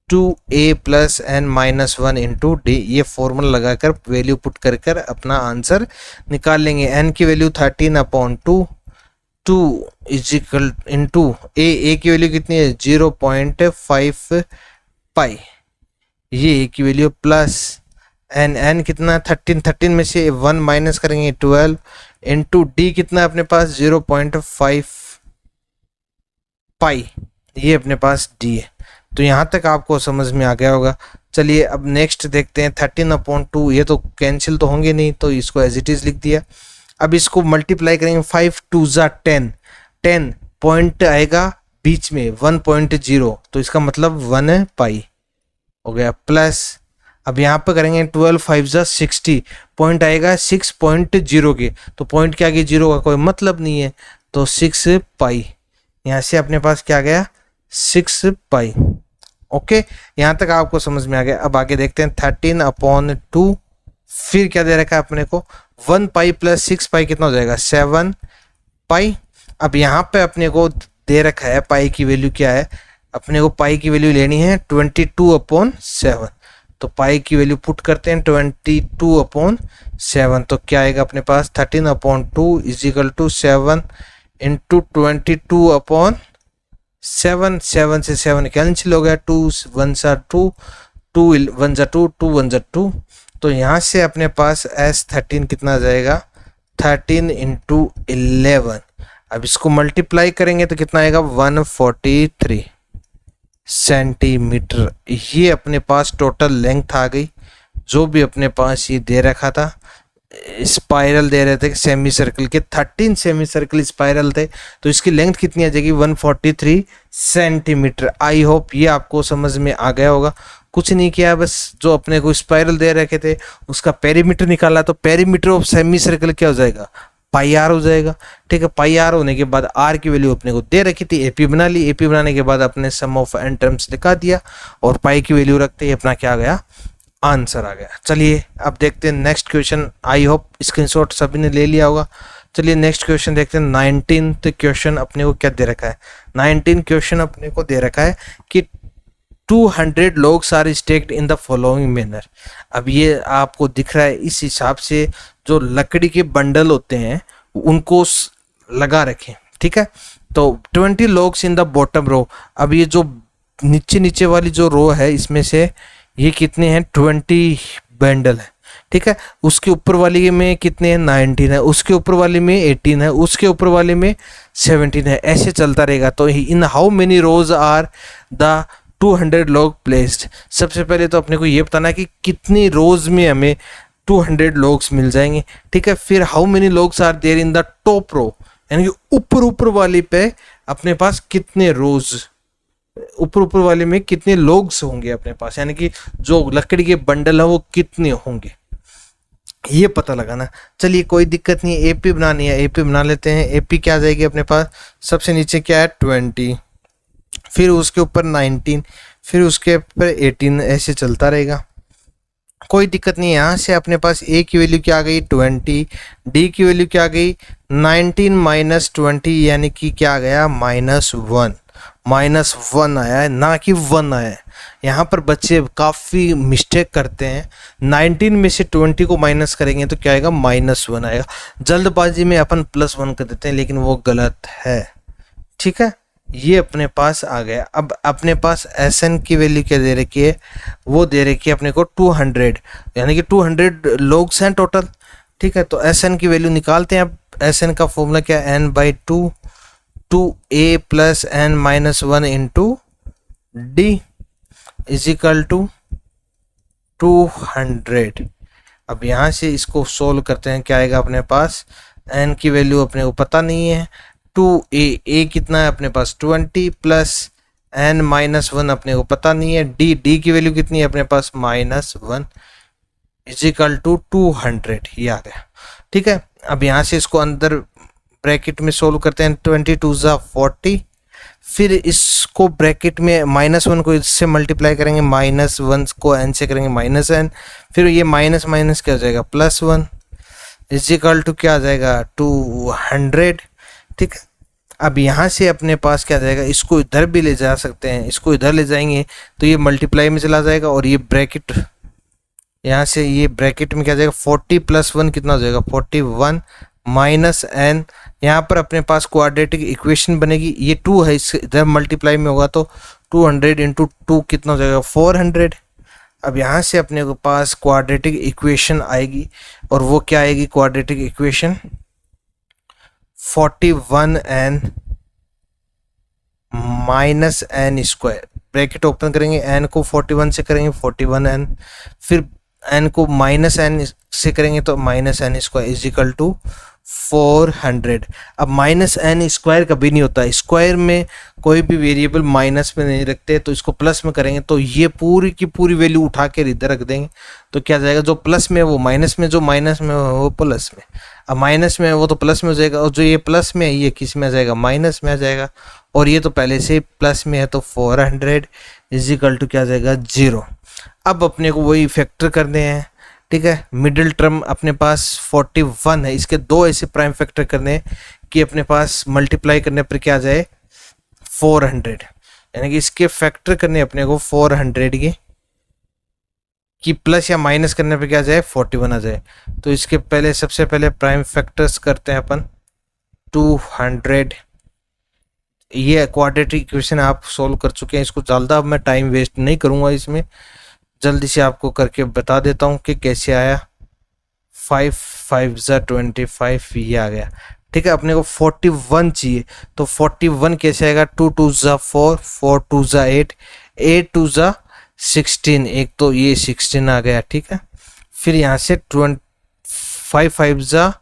2a plus N minus 1 into D. ये फॉर्मूला लगाकर वैल्यू पुट कर कर अपना आंसर निकाल लेंगे। एन की value 13/2, 2 is equal into A की वैल्यू कितनी है 0.5 पाई, ये ए की वैल्यू प्लस एन कितना 13 में से 1 माइनस करेंगे 12 इंटू डी कितना अपने पास 0.5 पाई, ये अपने पास डी है। तो यहाँ तक आपको समझ में आ गया होगा। चलिए अब नेक्स्ट देखते हैं 13/2, ये तो कैंसिल तो होंगे नहीं तो इसको एज इट इज लिख दिया। अब इसको मल्टीप्लाई करेंगे 5 2 जा 10, 10 पॉइंट आएगा बीच में 1.0 तो इसका मतलब 1 पाई हो गया, प्लस अब यहाँ पे करेंगे 12 5 जा 60, पॉइंट आएगा 6.0 के, तो पॉइंट के आगे जीरो का कोई मतलब नहीं है तो 6 पाई, यहाँ से अपने पास क्या गया 6 पाई। ओके, यहाँ तक आपको समझ में आ गया। अब आगे देखते हैं 13/2, फिर क्या दे रखा है अपने को 1 पाई प्लस 6 पाई कितना हो जाएगा 7 पाई। अब यहाँ पे अपने को दे रखा है पाई की वैल्यू क्या है, अपने को पाई की वैल्यू लेनी है 22/7, तो पाई की वैल्यू पुट करते हैं 22/7, तो क्या आएगा अपने पास 13/2 इज इक्वल टू 7 इंटू 22/7, 7 से 7 कैंसिल हो गया, 2 1 जा 2, 2 1 जा 2, 2 1 जा 2, तो यहाँ से अपने पास S13 कितना आ जाएगा 13 इंटू 11। अब इसको मल्टीप्लाई करेंगे तो कितना आएगा 143 सेंटीमीटर। ये अपने पास टोटल लेंथ आ गई, जो भी अपने पास ये दे रखा था। स्पाइरल दे रहे थे सेमी सर्कल के, 13 सेमी सर्कल स्पाइरल थे, तो इसकी लेंथ कितनी आ जाएगी 143 सेंटीमीटर। आई होप ये आपको समझ में आ गया होगा। कुछ नहीं किया, बस जो अपने को स्पाइरल दे रखे थे उसका पेरीमीटर निकाला, तो पेरीमीटर ऑफ सेमी सर्कल क्या हो जाएगा पाई आर हो जाएगा। ठीक है, पाई आर होने के बाद आर की वैल्यू अपने को दे रखी थी, एपी बना ली, एपी बनाने के बाद अपने सम ऑफ एन टर्म्स लिखा दिया और पाई की वैल्यू रखते ही अपना क्या आ गया आंसर आ गया। चलिए अब देखते हैं next question. I hope screenshot सभी ने ले लिया होगा। चलिए नेक्स्ट क्वेश्चन देखते हैं। 19th क्वेश्चन अपने को क्या दे रखा है, 19 क्वेश्चन अपने को दे रखा है कि 200 logs are stacked in the following manner. अब ये आपको दिख रहा है, इस हिसाब से जो लकड़ी के बंडल होते हैं उनको लगा रखें। ठीक है, तो 20 logs in the bottom row. अब ये जो नीचे वाली जो रो है इसमें से ये कितने हैं 20 बंडल है। ठीक है, उसके ऊपर वाली में कितने हैं 19 है, उसके ऊपर वाली में 18 है, उसके ऊपर वाले में 17 है, ऐसे चलता रहेगा। तो in how many rows are the 200 log placed. सबसे पहले तो अपने को ये बताना है कि कितनी रोज में हमें 200 logs मिल जाएंगे। ठीक है, फिर how many logs are there in the top row, यानी कि ऊपर वाली पे अपने पास कितने रोज, ऊपर वाले में कितने लोग्स होंगे अपने पास, यानी कि जो लकड़ी के बंडल है वो कितने होंगे, ये पता लगाना। चलिए कोई दिक्कत नहीं, एपी बनानी है, एपी बना लेते हैं। एपी क्या आ जाएगी अपने पास, सबसे नीचे क्या है 20, फिर उसके ऊपर 19, फिर उसके ऊपर 18, ऐसे चलता रहेगा, कोई दिक्कत नहीं है। यहाँ से अपने पास ए की वैल्यू क्या आ गई 20, डी की वैल्यू क्या आ गई 19 माइनस 20, यानी कि क्या आ गया -1 आया है, ना कि 1 आया है। यहाँ पर बच्चे काफ़ी मिस्टेक करते हैं, 19 में से 20 को माइनस करेंगे तो क्या आएगा -1 आएगा। जल्दबाजी में अपन +1 कर देते हैं, लेकिन वो गलत है। ठीक है, ये अपने पास आ गया। अब अपने पास एसएन की वैल्यू क्या दे रखी है, वो दे रखी है अपने को 200, यानी कि 200 लोग्स हैं टोटल। ठीक है, तो एसएन की वैल्यू निकालते हैं। अब एसएन का फॉर्मूला क्या है n/2 2a plus n-1 into D is equal to 200। अब यहाँ से इसको सोल्व करते हैं, क्या आएगा अपने पास, n की वैल्यू अपने को पता नहीं है, 2a कितना है अपने पास 20 प्लस n-1 अपने को पता नहीं है, डी की वैल्यू कितनी है अपने पास -1 इज इक्वल टू 200, ये आ गया। ठीक है, अब यहाँ से इसको अंदर ब्रैकेट में सोल्व करते हैं, 22 जा 40, फिर इसको ब्रैकेट में -1 को इससे मल्टीप्लाई करेंगे, -1 को n से करेंगे -n, फिर ये माइनस माइनस क्या हो जाएगा +1 इज इक्वल टू क्या आ जाएगा 200। ठीक है, अब यहाँ से अपने पास क्या जाएगा, इसको इधर भी ले जा सकते हैं, इसको इधर ले जाएंगे तो ये मल्टीप्लाई में चला जाएगा और ये ब्रैकेट यहाँ से ये ब्रैकेट में क्या जाएगा 40 + 1 कितना हो जाएगा 41 माइनस एन। यहाँ पर अपने पास क्वाड्रेटिक इक्वेशन बनेगी, ये 2 है, इससे इधर मल्टीप्लाई में होगा तो 200 × 2 कितना हो जाएगा 400। अब यहाँ से अपने को पास क्वाड्रेटिक इक्वेशन आएगी और वो क्या आएगी quadratic equation 41n minus N square, bracket open करेंगे, n को 41 से करेंगे 41n, फिर n को -n से करेंगे तो -n square is equal to 400। अब -n स्क्वायर कभी नहीं होता, स्क्वायर में कोई भी वेरिएबल माइनस में नहीं रखते, तो इसको प्लस में करेंगे तो ये पूरी की पूरी वैल्यू उठा के इधर रख देंगे तो क्या जाएगा, जो प्लस में वो माइनस में, जो माइनस में वो प्लस में। अब माइनस में वो तो प्लस में हो जाएगा और जो ये प्लस में है ये किस में आ जाएगा माइनस में आ जाएगा, और ये तो पहले से प्लस में है तो 400 इज इक्वल टू क्या आ जाएगा 0। अब अपने को वही फैक्टर करने हैं, ठीक है। मिडिल टर्म अपने पास 41 है, इसके 2 ऐसे प्राइम फैक्टर करने हैं कि अपने पास मल्टीप्लाई करने पर क्या आ जाए 400, यानी कि इसके फैक्टर करने अपने को 400 के कि प्लस या माइनस करने पे क्या आ जाए 41 आ जाए। तो इसके पहले सबसे पहले प्राइम फैक्टर्स करते हैं अपन 200। ये क्वाड्रेटिक इक्वेशन आप सोल्व कर चुके हैं, इसको ज़्यादा अब मैं टाइम वेस्ट नहीं करूँगा, इसमें जल्दी से आपको करके बता देता हूँ कि कैसे आया। 5 5 ज़ा 25 ये आ गया, ठीक है। अपने को 41 चाहिए तो 41 कैसे आएगा 2 2 ज़ा 4 4 2 ज़ा 8 8 2 ज़ा 16, एक तो ये 16 आ गया, ठीक है। फिर यहाँ से 5 5 ज़ा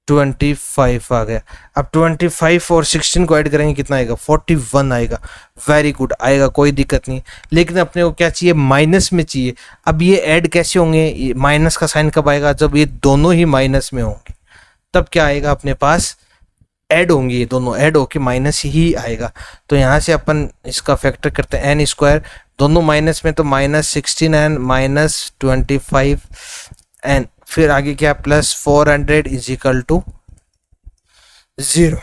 25 आ गया। अब 25 और 16 को ऐड करेंगे कितना आएगा 41 आएगा। वेरी गुड आएगा, कोई दिक्कत नहीं। लेकिन अपने को क्या चाहिए माइनस में चाहिए। अब ये ऐड कैसे होंगे, माइनस का साइन कब आएगा जब ये दोनों ही माइनस में होंगे, तब क्या आएगा अपने पास ऐड होंगे, ये दोनों ऐड होके माइनस ही आएगा। तो यहाँ से अपन इसका फैक्टर करते हैं n स्क्वायर, दोनों माइनस में तो -16n -25n, फिर आगे क्या +400 इज इक्वल टू 0।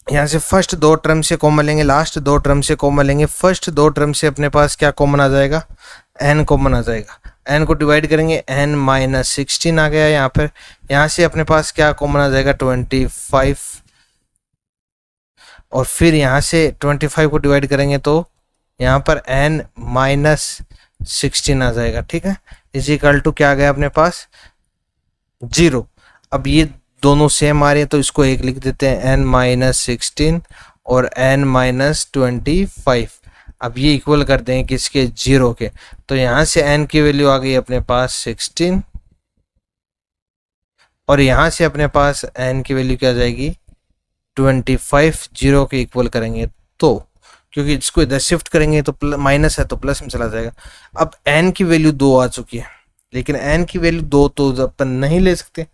यहाँ से फर्स्ट 2 टर्म से कॉमन लेंगे, लास्ट 2 टर्म से कॉमन लेंगे। फर्स्ट 2 टर्म से अपने पास क्या कॉमन आ जाएगा n कॉमन आ जाएगा, n को डिवाइड करेंगे n -16 आ गया यहाँ पर। यहाँ से अपने पास क्या कॉमन आ जाएगा 25, और फिर यहाँ से 25 को डिवाइड करेंगे तो यहाँ पर n -16 आ जाएगा, ठीक है। इज इक्वल टू क्या आ गया अपने पास 0। अब ये दोनों सेम आ रहे हैं तो इसको एक लिख देते हैं n -16 और n -25। अब ये इक्वल कर देंगे किसके 0 के, तो यहाँ से n की वैल्यू आ गई अपने पास 16 और यहाँ से अपने पास n की वैल्यू क्या आ जाएगी 25। 0 के इक्वल करेंगे तो, क्योंकि इसको इधर शिफ्ट करेंगे तो माइनस है तो प्लस में चला जाएगा। अब n की वैल्यू 2 आ चुकी है, लेकिन n की वैल्यू 2 तो अपन नहीं ले सकते,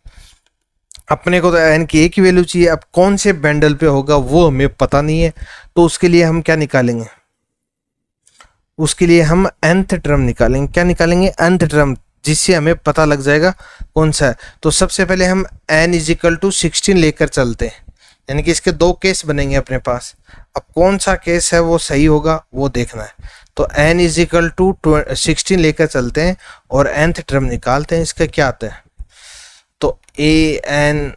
अपने को तो n की 1 की वैल्यू चाहिए। अब कौन से बैंडल पे होगा वो हमें पता नहीं है, तो उसके लिए हम क्या निकालेंगे, उसके लिए हम nth टर्म निकालेंगे। क्या निकालेंगे nth टर्म, जिससे हमें पता लग जाएगा कौन सा है। तो सबसे पहले हम n = 16 लेकर चलते हैं, यानी कि इसके 2 केस बनेंगे अपने पास। अब कौन सा केस है वो सही होगा वो देखना है। तो n = 16 लेकर चलते हैं और nth टर्म निकालते हैं। इसका क्या आता है, तो an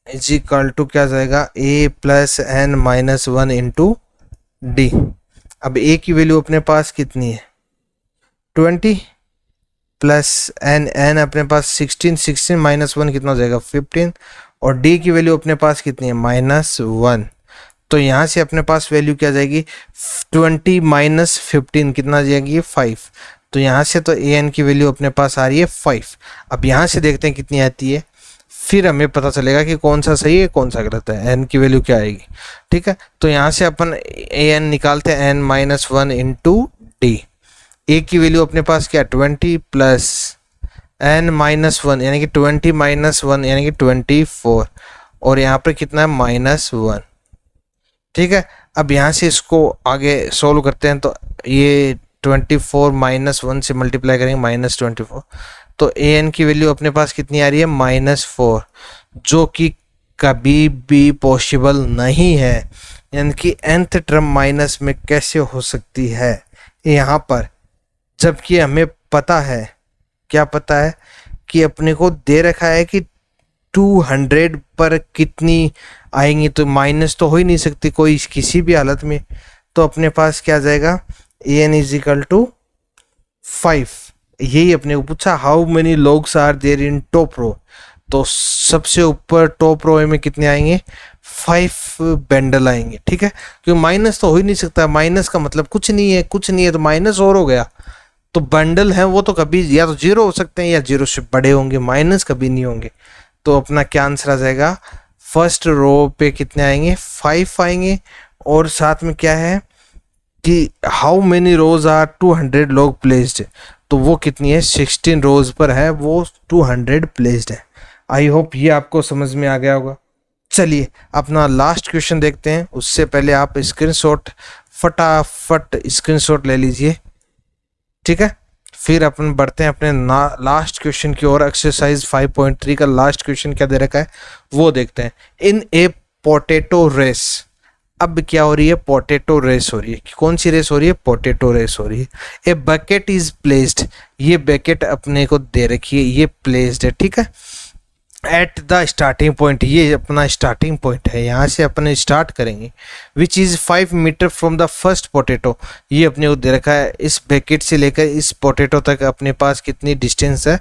= क्या जाएगा a + n - 1 × d। अब a की वैल्यू अपने पास कितनी है 20 प्लस n अपने पास 16 16 - 1 कितना हो जाएगा 15, और d की वैल्यू अपने पास कितनी है -1। तो यहाँ से अपने पास वैल्यू क्या जाएगी 20 - 15 कितना आ जाएगी 5। तो यहाँ से तो an की वैल्यू अपने पास आ रही है 5। अब यहाँ से देखते हैं कितनी आती है, फिर हमें पता चलेगा कि कौन सा सही है कौन सा गलत है, n की वैल्यू क्या आएगी, ठीक है। तो यहाँ से अपन an निकालते हैं n - 1 × d। a की वैल्यू अपने पास क्या 20 प्लस n - 1 यानी कि 20 - 1 यानी कि 24, और यहाँ पर कितना है -1, ठीक है। अब यहाँ से इसको आगे सोल्व करते हैं तो ये 24 - 1 से मल्टीप्लाई करेंगे -24, तो an की वैल्यू अपने पास कितनी आ रही है -4, जो कि कभी भी पॉसिबल नहीं है, यानी कि nth टर्म माइनस में कैसे हो सकती है यहाँ पर, जबकि हमें पता है, क्या पता है कि अपने को दे रखा है कि 200 पर कितनी आएंगी, तो माइनस तो हो ही नहीं सकती कोई किसी भी हालत में। तो अपने पास क्या आ जाएगा, an इज इक्वल टू 5। यही अपने को पूछा, how many logs are there in top row, तो सबसे ऊपर टॉप रो में कितने आएंगे, 5 बंडल आएंगे। ठीक है, क्योंकि माइनस तो हो ही नहीं सकता, माइनस का मतलब कुछ नहीं है, कुछ नहीं है तो माइनस और हो गया। तो बंडल है वो तो कभी या तो 0 हो सकते हैं या 0 से बड़े होंगे, माइनस कभी नहीं होंगे। तो अपना क्या आंसर आ जाएगा, फर्स्ट रो पे कितने आएंगे, 5 आएंगे। और साथ में क्या है कि how many rows are 200 log placed, तो वो कितनी है, 16 रोज पर है, वो 200 प्लेस्ड है। आई होप ये आपको समझ में आ गया होगा। चलिए अपना लास्ट क्वेश्चन देखते हैं, उससे पहले आप स्क्रीनशॉट, फटाफट स्क्रीनशॉट ले लीजिए। ठीक है, फिर अपन बढ़ते हैं अपने लास्ट क्वेश्चन की ओर। एक्सरसाइज 5.3 का लास्ट क्वेश्चन क्या दे रखा है वो देखते हैं। इन ए पोटैटो रेस, अब क्या हो रही है, पोटैटो रेस हो रही है। कौन सी रेस हो रही है, पोटैटो रेस हो रही है। ए बकेट इज प्लेस्ड, ये बकेट अपने को दे रखी है, ये प्लेस्ड है। ठीक है, एट द स्टार्टिंग पॉइंट, ये अपना स्टार्टिंग पॉइंट है, यहाँ से अपने स्टार्ट करेंगे। Which is 5 metre from the first potato, ये अपने को दे रखा है। इस पैकेट से लेकर इस पोटैटो तक अपने पास कितनी डिस्टेंस है,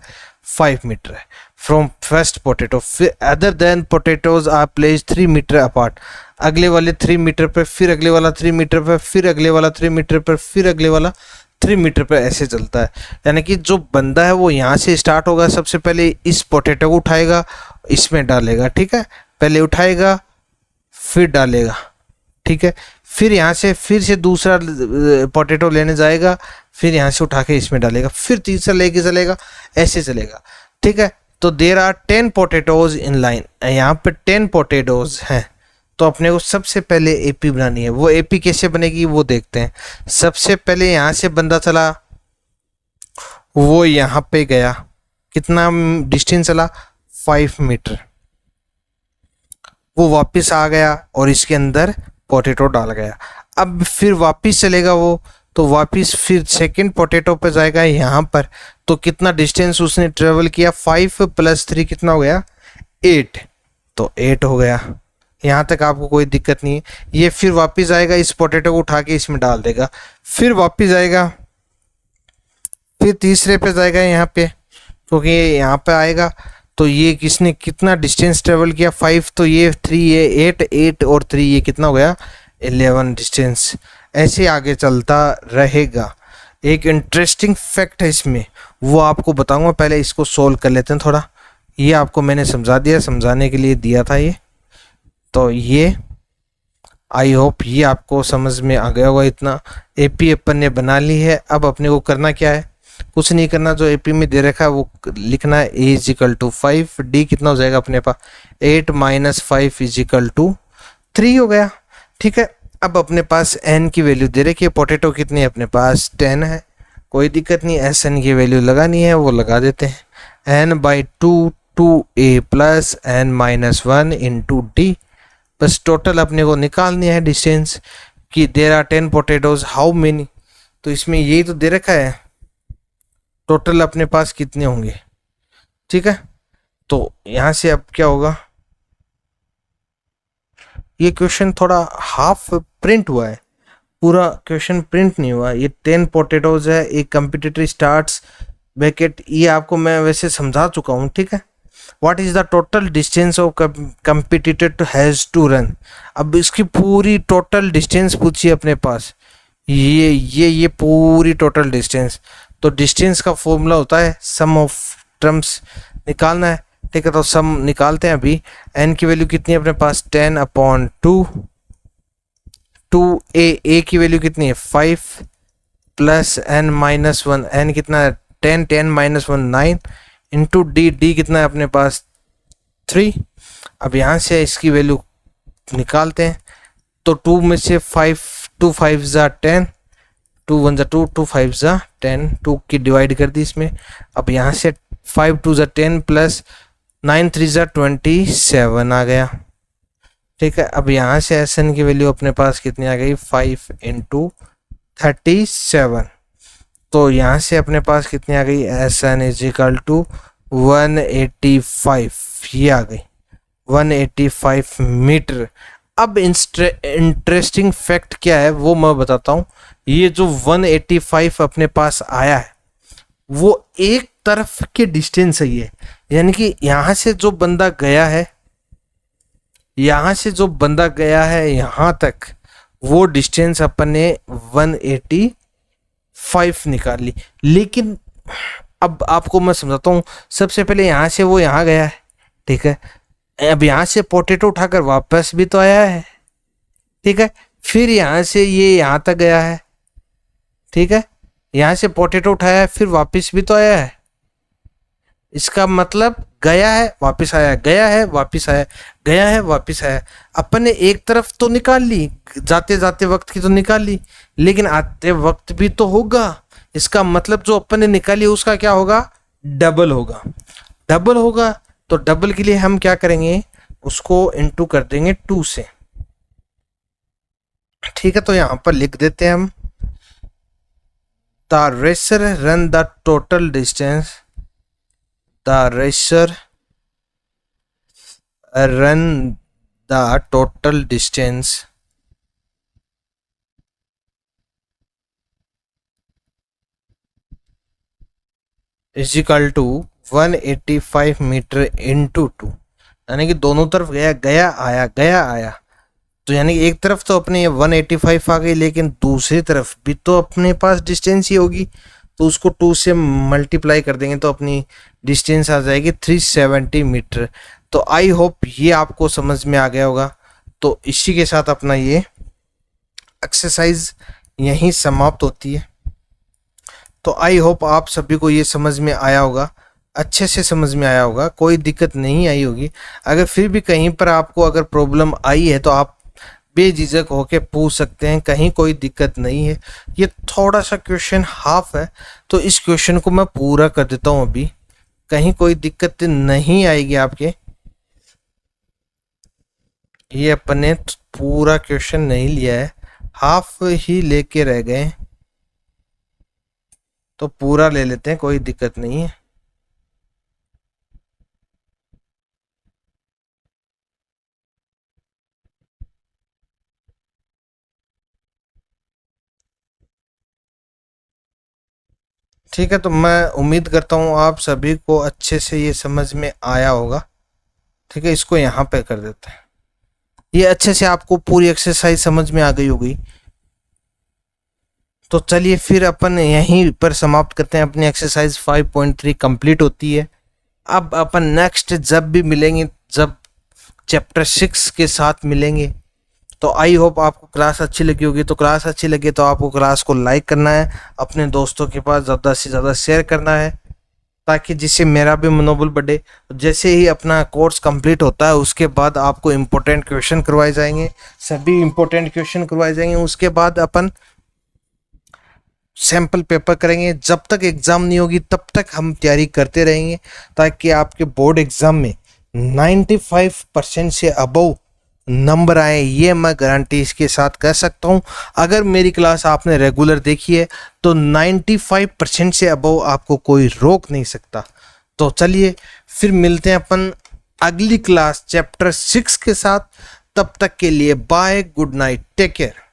5 मीटर है फ्रॉम फर्स्ट पोटैटो। फिर other than potatoes are placed 3 metre apart, अगले वाले 3 मीटर पर, फिर अगले वाला 3 मीटर पर, फिर अगले वाला 3 मीटर पर, फिर अगले वाला 3 मीटर पर, ऐसे चलता है। यानी कि जो बंदा है वो यहाँ से स्टार्ट होगा, सबसे पहले इस पोटैटो को उठाएगा, इसमें डालेगा। ठीक है, पहले उठाएगा फिर डालेगा। ठीक है, फिर यहाँ से फिर से दूसरा पोटैटो लेने जाएगा, फिर यहाँ से उठा के इसमें डालेगा, फिर तीसरा लेके चलेगा, ऐसे चलेगा। ठीक है, तो there are 10 potatoes in line, यहाँ पे 10 पोटैटोज हैं। तो अपने को सबसे पहले एपी बनानी है। वो एपी कैसे बनेगी वो देखते हैं। सबसे पहले यहाँ से बंदा चला, वो यहाँ पे गया, कितना डिस्टेंस चला, 5 मीटर। वो वापस आ गया और इसके अंदर पोटैटो डाल गया। अब फिर वापस चलेगा वो, तो वापस फिर सेकंड पोटैटो पे जाएगा यहाँ पर। तो कितना डिस्टेंस उसने ट्रेवल किया, 5 + 3 कितना हो गया, 8। तो 8 हो गया, यहाँ तक आपको कोई दिक्कत नहीं है। ये फिर वापस आएगा, इस पोटैटो को उठा के इसमें डाल देगा, फिर वापस आएगा, फिर तीसरे पे जाएगा यहाँ पे, क्योंकि ये यहाँ पे आएगा। तो ये किसने कितना डिस्टेंस ट्रेवल किया, 5, तो ये 3, ये 8, 8 और 3 ये कितना हो गया, 11 डिस्टेंस। ऐसे आगे चलता रहेगा। एक इंटरेस्टिंग फैक्ट है इसमें, वो आपको बताऊंगा, पहले इसको सोल्व कर लेते हैं थोड़ा। ये आपको मैंने समझा दिया, समझाने के लिए दिया था ये, तो ये आई होप ये आपको समझ में आ गया होगा। इतना एपी अपन ने बना ली है। अब अपने को करना क्या है, कुछ नहीं करना, जो एपी में दे रखा है वो लिखना है। A is equal to 5, D कितना हो जाएगा अपने पास, 8 - 5 इज इक्वल टू 3 हो गया। ठीक है, अब अपने पास एन की वैल्यू दे रखी है, पोटैटो कितनी है अपने पास, 10 है, कोई दिक्कत नहीं। एस एन की वैल्यू लगानी है, वो लगा देते हैं। n/2 2a + n - 1 × d, बस टोटल अपने को निकालनी है डिस्टेंस कि there are 10 potatoes, how many. तो इसमें यही तो दे रखा है, टोटल अपने पास कितने होंगे। ठीक है, तो यहाँ से अब क्या होगा, ये क्वेश्चन थोड़ा हाफ प्रिंट हुआ है, पूरा क्वेश्चन प्रिंट नहीं हुआ। ये 10 पोटैटोज है, एक कंपटीटर स्टार्ट्स ब्रैकेट, ये आपको मैं वैसे समझा चुका हूँ। ठीक है, what is the total distance of competitor two has to run. अब इसकी पूरी टोटल डिस्टेंस पूछिए अपने पास, ये पूरी टोटल डिस्टेंस। तो डिस्टेंस का फॉर्मूला होता है सम ऑफ टर्म्स निकालना है। ठीक है, तो सम निकालते हैं अभी। एन की वैल्यू कितनी है अपने पास, 10/2, 2a की वैल्यू कितनी है, 5 + n - 1, n कितना है, 10, 10 - 1 9 × d कितना है अपने पास, 3। अब यहाँ से इसकी वैल्यू निकालते हैं। तो 2 में से 5, 2 5 = 10, 2 1 = 2, 2 5 = 10, 2 की डिवाइड कर दी इसमें। अब यहाँ से 5 2 = 10 + 9 3 = 27 आ गया। ठीक है, अब यहाँ से एस एन की वैल्यू अपने पास कितनी आ गई, 5 इंटू 37। तो यहाँ से अपने पास कितनी आ गई, S N is equal to 185, ये आ गई 185 मीटर। अब इंटरेस्टिंग फैक्ट क्या है वो मैं बताता हूँ। ये जो 185 अपने पास आया है वो एक तरफ के डिस्टेंस है ये, यानी कि यहाँ से जो बंदा गया है, यहाँ से जो बंदा गया है यहाँ तक, वो डिस्टेंस अपन ने 185 निकाल ली। लेकिन अब आपको मैं समझाता हूँ। सबसे पहले यहाँ से वो यहाँ गया है, ठीक है। अब यहाँ से पोटैटो उठाकर वापस भी तो आया है, ठीक है। फिर यहाँ से ये यहाँ तक गया है, ठीक है। यहाँ से पोटैटो उठाया है, फिर वापस भी तो आया है। इसका मतलब गया है वापस आया, गया है वापस आया, गया है वापस आया। अपन ने एक तरफ तो निकाल ली, जाते जाते वक्त की तो निकाल ली, लेकिन आते वक्त भी तो होगा। इसका मतलब जो अपन ने निकाली उसका क्या होगा, डबल होगा। डबल होगा तो डबल के लिए हम क्या करेंगे, उसको इनटू कर देंगे 2 से, ठीक है। तो यहां पर लिख देते हैं हम, the racer run the total distance, the racer run the total distance is equal to 185 metre into 2, यानी कि दोनों तरफ गया, गया आया, गया आया। तो यानी कि एक तरफ तो अपने 185 आ गई, लेकिन दूसरी तरफ भी तो अपने पास डिस्टेंस ही होगी, तो उसको 2 से मल्टीप्लाई कर देंगे तो अपनी डिस्टेंस आ जाएगी 370 मीटर। तो आई होप ये आपको समझ में आ गया होगा। तो इसी के साथ अपना ये एक्सरसाइज यहीं समाप्त होती है। तो आई होप आप सभी को ये समझ में आया होगा, अच्छे से समझ में आया होगा, कोई दिक्कत नहीं आई होगी। अगर फिर भी कहीं पर आपको अगर प्रॉब्लम आई है तो आप बेझिझक होके पूछ सकते हैं, कहीं कोई दिक्कत नहीं है। ये थोड़ा सा क्वेश्चन हाफ है, तो इस क्वेश्चन को मैं पूरा कर देता हूँ अभी, कहीं कोई दिक्कत नहीं आएगी आपके। ये अपन ने पूरा क्वेश्चन नहीं लिया है, हाफ ही लेके रह गए, तो पूरा ले लेते हैं, कोई दिक्कत नहीं है। ठीक है, तो मैं उम्मीद करता हूँ आप सभी को अच्छे से ये समझ में आया होगा। ठीक है, इसको यहाँ पे कर देते हैं। ये अच्छे से आपको पूरी एक्सरसाइज समझ में आ गई होगी। तो चलिए फिर अपन यहीं पर समाप्त करते हैं, अपनी एक्सरसाइज 5.3 कंप्लीट होती है। अब अपन नेक्स्ट जब भी मिलेंगे, जब चैप्टर 6 के साथ मिलेंगे, तो आई होप आपको क्लास अच्छी लगी होगी। तो क्लास अच्छी लगी तो आपको क्लास को लाइक करना है, अपने दोस्तों के पास ज़्यादा से ज़्यादा शेयर करना है, ताकि जिससे मेरा भी मनोबल बढ़े। जैसे ही अपना कोर्स कंप्लीट होता है उसके बाद आपको इम्पोर्टेंट क्वेश्चन करवाए जाएंगे, सभी इम्पोर्टेंट क्वेश्चन करवाए जाएंगे। उसके बाद अपन सैम्पल पेपर करेंगे। जब तक एग्ज़ाम नहीं होगी तब तक हम तैयारी करते रहेंगे, ताकि आपके बोर्ड एग्ज़ाम में 95% से अबव नंबर आए, ये मैं गारंटी इसके साथ कह सकता हूँ। अगर मेरी क्लास आपने रेगुलर देखी है तो 95% से अबव आपको कोई रोक नहीं सकता। तो चलिए फिर मिलते हैं अपन अगली क्लास चैप्टर 6 के साथ। तब तक के लिए bye, good night, take care.